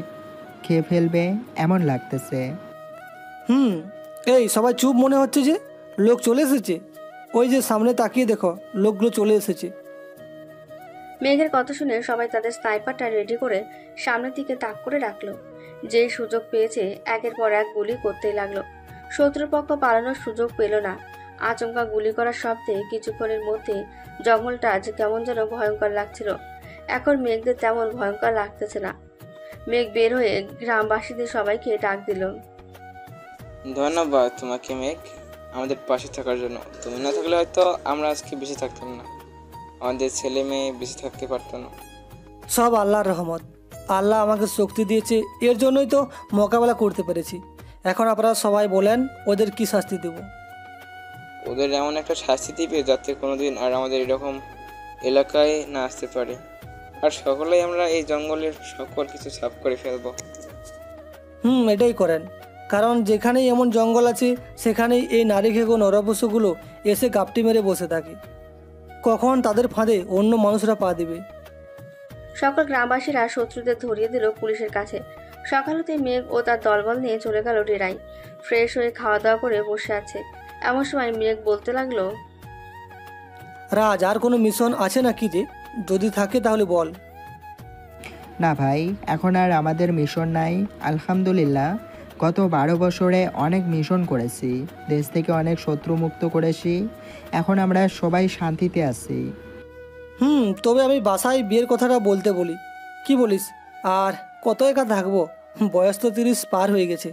খেয়ে ফেলবে এমন লাগতেছে। এই সবাই চুপ, মনে হচ্ছে যে লোক চলে এসেছে। ওই যে সামনে তাকিয়ে দেখো, লোকগুলো চলে এসেছে। মেঘের কথা শুনে সবাই তাদের স্নাইপারটা রেডি করে সামনের দিকে তাক করে রাখলো। যেই সুযোগ পেয়েছে একের পর এক গুলি করতেই লাগলো। শত্রুপক্ষ পালানোর সুযোগ পেল না। আচমকা গুলি করার শব্দে কিছুক্ষণের মধ্যে জঙ্গলটা আজ কেমন যেন ভয়ঙ্কর লাগছিল। এখন মেঘদের তেমন ভয়ঙ্কর লাগতেছে না। মেঘ বের হয়ে গ্রামবাসীদের সবাইকে ডাক দিল। ধন্যবাদ তোমাকে মেঘ, আমাদের পাশে থাকার জন্য। তুমি না থাকলে হয়তো আমরা আজকে বেঁচে থাকতাম না, আমাদের ছেলে মেয়ে বেঁচে থাকতে পারতো না। সব আল্লাহর রহমত। আল্লাহ আমাকে শক্তি দিয়েছে, এর জন্যই তো মোকাবেলা করতে পেরেছি। এখন আপনারা সবাই বলেন ওদের কি শাস্তি দেব? ওদের এমন একটা শাস্তি দিবে যাতে কোনোদিন আর আমাদের এরকম এলাকায় না আসতে পারে, আর সকলেই আমরা এই জঙ্গলের সকল কিছু সাফ করে ফেলবো। এটাই করেন, কারণ যেখানেই এমন জঙ্গল আছে সেখানেই এই নারী খেকো নরপশুগুলো এসে গাপটি মেরে বসে থাকে। কখন তাদের ফাঁদে অন্য মানুষরা পা দিবে। সকল গ্রামবাসীরা শত্রুদের ধরিয়ে দিল পুলিশের কাছে। সকাল হতে মেঘ ও তার দলবল নিয়ে চলে গেল ডেরায়। ফ্রেশ হয়ে খাওয়া দাওয়া করে বসে আছে। এমন সময় মেঘ বলতে লাগলো, রাজ, আর কোনো মিশন আছে নাকি রে? যদি থাকে তাহলে বল। না ভাই, এখন আর আমাদের মিশন নাই। আলহামদুলিল্লাহ, গত 12 বছরে অনেক মিশন করেছি, দেশ থেকে অনেক শত্রু মুক্ত করেছি। এখন আমরা সবাই শান্তিতে আছি। তবে আমি বাসায় বিয়ের কথাটা বলতে বলি, কি বলিস? আর কত একা থাকবো? বয়স তো 30 পার হয়ে গেছে।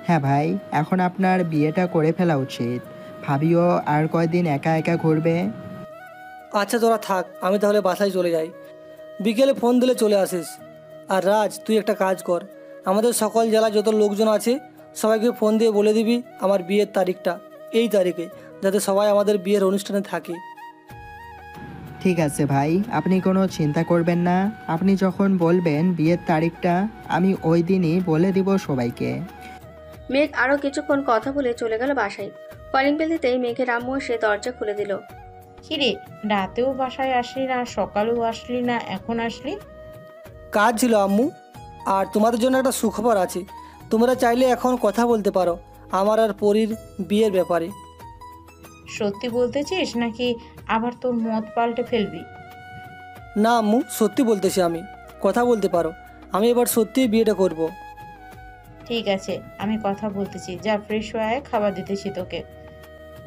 হ্যাঁ ভাই, এখন আপনার বিয়েটা করে ফেলা উচিত। ভাবিও আর কয়দিন একা একা ঘুরবে। আচ্ছা তোরা থাক, আমি তাহলে বাসায় চলে যাই। বিকেলে ফোন দিলে চলে আসিস। আর রাজ, তুই একটা কাজ কর, আমাদের সকল জেলায় যত লোকজন আছে সবাইকে ফোন দিয়ে বলে দিবি আমার বিয়ের তারিখটা এই তারিখে, যাতে সবাই আমাদের বিয়ের অনুষ্ঠানে থাকে। ঠিক আছে ভাই, আপনি কোনো চিন্তা করবেন না। আপনি যখন বলবেন বিয়ের তারিখটা, আমি ওই দিনই বলে দিব সবাইকে। মেঘ আরো কিছুক্ষণ কথা বলে চলে গেল বাসায়। কলিং বেল দিতেই মেঘের আম্মু এসে দরজা খুলে দিল। কিরে, রাতেও বাসায় আসলি না, সকালেও আসলি না, এখন আসলি? কাজ ছিল আম্মু, আর তোমাদের জন্য একটা সুখবর আছে। তোমরা চাইলে এখন কথা বলতে পারো আমার আর পরীর বিয়ের ব্যাপারে। সত্যি বলতেছিস নাকি আবার তোর মত পাল্টে ফেলবি? না আম্মু, সত্যি বলতেছি, আমি কথা বলতে পারো। আমি এবার সত্যিই বিয়েটা করব। ঠিক আছে, আমি কথা বলতেছি, যা ফ্রেশ হয়ে খাবার দিতেছি তোকে।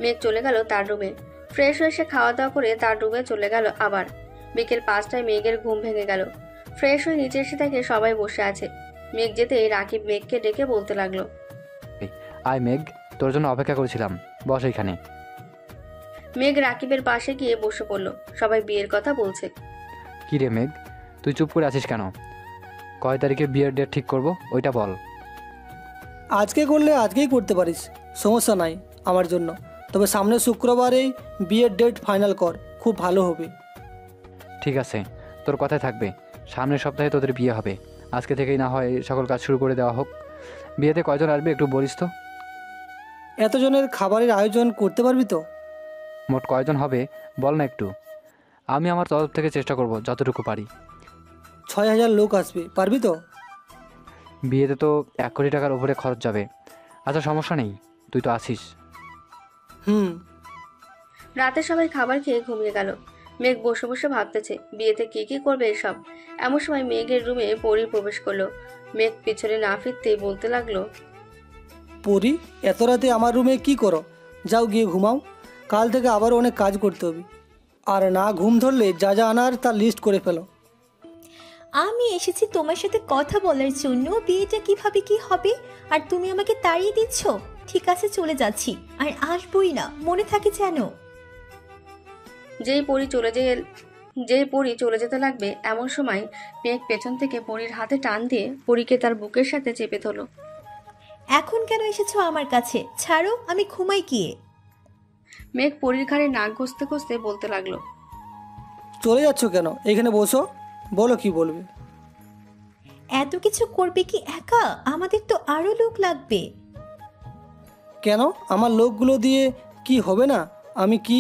মেঘ চলে গেল তার রুমে। ফ্রেশ হয়ে সে খাওয়া দাওয়া করে তার রুমে চলে গেল। আবার বিকেল 5টায় মেঘের ঘুম ভেঙে গেল। ফ্রেশ হয়ে নিচে এসে দেখে সবাই বসে আছে। মেঘ যেতেই রাকিব মেঘকে ডেকে বলতে লাগলো, আয় মেঘ, তোর জন্য অপেক্ষা করেছিলাম, বস এইখানে। মেঘ রাকিবের পাশে গিয়ে বসে পড়ল। সবাই বিয়ের কথা বলছে। কি রে মেঘ, তুই চুপ করে আছিস কেন? কয় তারিখে বিয়ের ডেট ঠিক করব ওইটা বল। আজকে করলে আজকেই করতে পারিস, সমস্যা নাই আমার জন্য। তবে সামনের শুক্রবারেই বিয়ের ডেট ফাইনাল কর, খুব ভালো হবে। ঠিক আছে, তোর কথাই থাকবে। সামনের সপ্তাহে তোদের বিয়ে হবে। আজকে থেকেই না হয় সকল কাজ শুরু করে দেওয়া হোক। বিয়েতে কয়জন আসবে একটু বলিস তো। এতজনের খাবারের আয়োজন করতে পারবি তো? মোট কয়জন হবে বল না একটু। আমি আমার তরফ থেকে চেষ্টা করব যতটুকু পারি। 6000 লোক আসবে, পারবি তো? বিয়েতে তো 1 কোটি টাকার উপরে খরচ যাবে। আচ্ছা সমস্যা নেই, তুই তো আসিস। রাতে সবাই খাবার খেয়ে ঘুমিয়ে গেল। মেঘ বসে বসে ভাবতেছে বিয়েতে কি কি করবে এসব। এমন সময় মেঘের রুমে পরী প্রবেশ করলো। মেঘ পিছনে না ফিরতেই বলতে লাগলো, পরী, এত রাতে আমার রুমে কি করো? যাও গিয়ে ঘুমাও, কাল থেকে আবার অনেক কাজ করতে হবে। আর না ঘুম ধরলে যা যা আনার তার লিস্ট করে ফেলো। আমি এসেছি তোমার সাথে কথা বলার জন্য, বিয়েটা কিভাবে কি হবে, আর তুমি আমাকে তাড়িয়ে দিচ্ছ। ঠিক আছে, চলে যাচ্ছি, আর আসবই না, মনে থাকে যেন। যেই পরী চলে যেতে লাগবে এমন সময় মেঘ পেছন থেকে পরীর হাতে টান দিয়ে পরীকে তার বুকের সাথে চেপে ধরল। এখন কেন এসেছো আমার কাছে? ছাড়ো, আমি ঘুমাই গিয়ে। মেঘ পরীর ঘাড়ে নাক ঘষতে ঘষতে বলতে লাগলো, চলে যাচ্ছ কেন? এখানে বসো, বলো কি বলবে। এত কিছু করবে কি একা? আমাদের তো আরো লোক লাগবে। কেন? আমার লোকগুলো দিয়ে কি হবে না? আমি কি,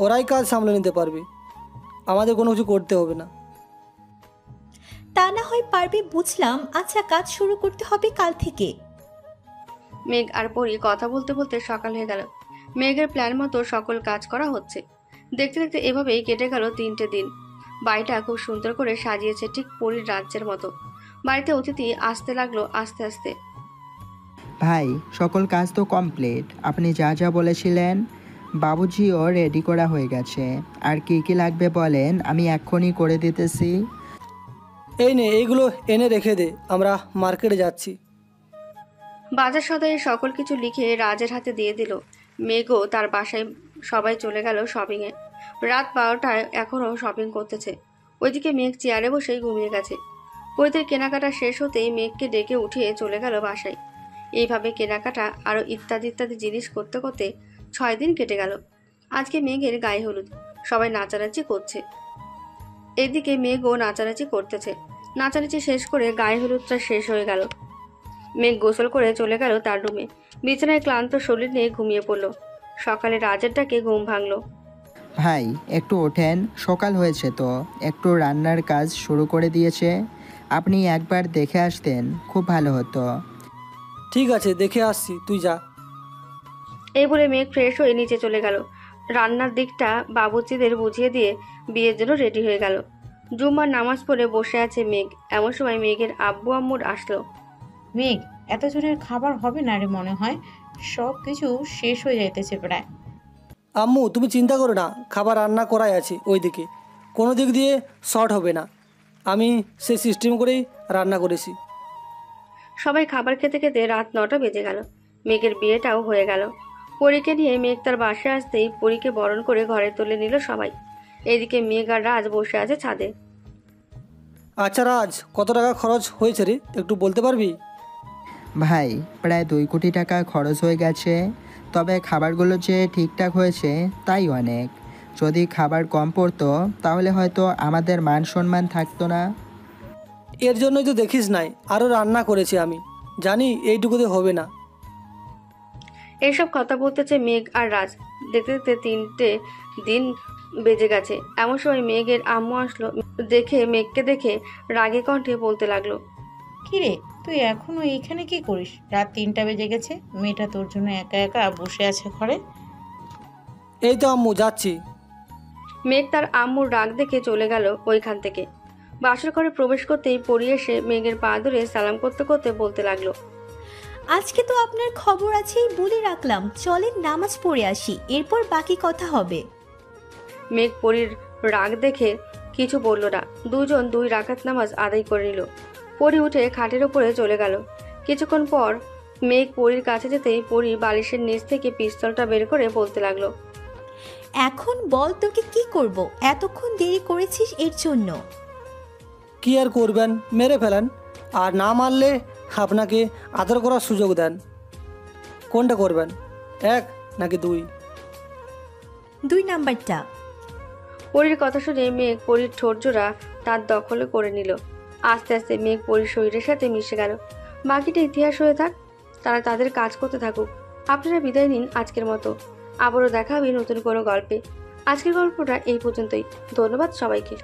ওরাই কাজ সামলে নিতে পারবে, আমাদের কোনো কিছু করতে হবে না। তা না হয় পারবে, বুঝলাম। আচ্ছা, কাজ শুরু করতে হবে কাল থেকে। মেঘ আর পরী কথা বলতে বলতে সকাল হয়ে গেল। মেঘের প্ল্যান মতো সকল কাজ করা হচ্ছে। দেখতে দেখতে এভাবেই কেটে গেল 3টে দিন। বাড়িটা খুব সুন্দর করে সাজিয়েছে, ঠিক পরীর রাজ্যের মতো। বাড়িতে অতিথি আসতে লাগলো আস্তে আস্তে। ভাই, সকল কাজ তো কমপ্লিট। আপনি যা যা বলেছিলেন বাবুজিও রেডি করা হয়ে গেছে। আর কি কি লাগবে বলেন, আমি এক্ষুনি করে দিতেছি। এই নে, এইগুলো এনে রেখে দে, আমরা মার্কেটে যাচ্ছি। বাজার সদাইয়ের সকল কিছু লিখে রাজের হাতে দিয়ে দিল। মেঘও তার বাসায়। সবাই চলে গেল শপিংয়ে। রাত 12টায় এখনও শপিং করতেছে। ওইদিকে মেঘ চেয়ারে বসেই ঘুমিয়ে গেছে। পরিদের কেনাকাটা শেষ হতেই মেঘকে ডেকে উঠিয়ে চলে গেল বাসায়। এইভাবে কেনাকাটা আরো ইত্যাদি ইত্যাদি জিনিস করতে করতে 6 দিন কেটে গেল। আজকে মেঘের গায়ে হলুদ, সবাই নাচানাচি করছে। এদিকে মেঘও নাচানাচি করতেছে। নাচানাচি শেষ করে গায়ে হলুদটা শেষ হয়ে গেল। মেঘ গোসল করে চলে গেল তার রুমে। বিছানায় ক্লান্ত শরীর নিয়ে ঘুমিয়ে পড়ল। সকালে রাজের ডাকে ঘুম ভাঙলো। ভাই একটু ওঠেন, সকাল হয়েছে তো, একটু রান্নার কাজ শুরু করে দিয়েছে। আপনি একবার দেখে আসতেন খুব ভালো হতো। ঠিক আছে, দেখে আসছি, তুই যা। এই বলে মেঘ ফ্রেশ হয়ে নিচে চলে গেল। রান্নার দিকটা বাবুর্চিদের বুঝিয়ে দিয়ে বিয়ের জন্য রেডি হয়ে গেল। জুম্মার নামাজ পড়ে বসে আছে মেঘ। এমন সময় মেঘের আব্বু আম্মুর আসলো। মেঘ, এত জনের খাবার হবে না রে, মনে হয় সব কিছু শেষ হয়ে যাইতেছে প্রায়। আম্মু তুমি চিন্তা করো না, খাবার রান্না করাই আছে ওইদিকে, কোনো দিক দিয়ে শর্ট হবে না। আমি সেই সিস্টেম করেই রান্না করেছি। সবাই খাবার খেতে খেতে রাত 9টা বেজে গেল। মেঘের বিয়েটাও হয়ে গেল। পরীকে নিয়ে মেঘ তার বাসায় আসতেই পরীকে বরণ করে ঘরে তুলে নিল সবাই। এদিকে মেঘ আর রাজ বসে আছে ছাদে। আচ্ছা রাজ, কত টাকা খরচ হয়েছে রে, একটু বলতে পারবি? ভাই প্রায় 2 কোটি টাকা খরচ হয়ে গেছে, তবে খাবারগুলো যে ঠিকঠাক হয়েছে তাই অনেক। যদি খাবার কম পড়তো তাহলে হয়তো আমাদের মান সম্মান থাকতো না। এর জন্যই তো দেখিস নাই আরও রান্না করেছি, আমি জানি এইটুকুতে হবে না। এইসব কথা বলতেছে মেঘ আর রাজ। দেখতে দেখতে 3টে দিন বেজে গেছে। এমন সময় মেঘের আম্মু আসলো। মেঘকে দেখে রাগে কণ্ঠে বলতে লাগলো, কিরে তুই এখনো এইখানে কি করিস? রাত 3টা বেজে গেছে, মেয়েটা তোর জন্য একা একা বসে আছে ঘরে। এই তো আম্মু যাচ্ছি। মেঘ তার আম্মুর রাগ দেখে চলে গেল ওইখান থেকে। বাসর ঘরে প্রবেশ করতেই পরি এসে মেঘের পা ধরে সালাম করতে করতে বলতে লাগলো, আজকে তো আপনার খবর আছেই বলে রাখলাম, চলেন নামাজ পড়ে আসি, এরপর বাকি কথা হবে। মেঘ পরির রাগ দেখে কিছু বলল না। দুজন 2 রাকাত নামাজ আদায় করে নিল। পরি উঠে খাটের উপরে চলে গেল। কিছুক্ষণ পর মেঘ পরির কাছে যেতেই পরি বালিশের নিচ থেকে পিস্তলটা বের করে বলতে লাগলো, এখন বল তোকে কি করব, এতক্ষণ দেরি করেছিস এর জন্য। কি আর করবেন, মেরে ফেলেন, আর না মারলে আপনাকে আদর করার সুযোগ দেন। কোনটা করবেন, 1 নাকি 2? 2 নাম্বারটা। পরির কথা শুনে মেঘ পরির ঠোঁট জোড়া তার দখলে করে নিল। আস্তে আস্তে মেঘ পরির শরীরের সাথে মিশে গেল। বাকিটা ইতিহাস হয়ে থাক, তারা তাদের কাজ করতে থাকুক। আপনারা বিদায় নিন আজকের মতো। আবারও দেখা হবে নতুন কোনো গল্পে। আজকের গল্পটা এই পর্যন্তই। ধন্যবাদ সবাইকে।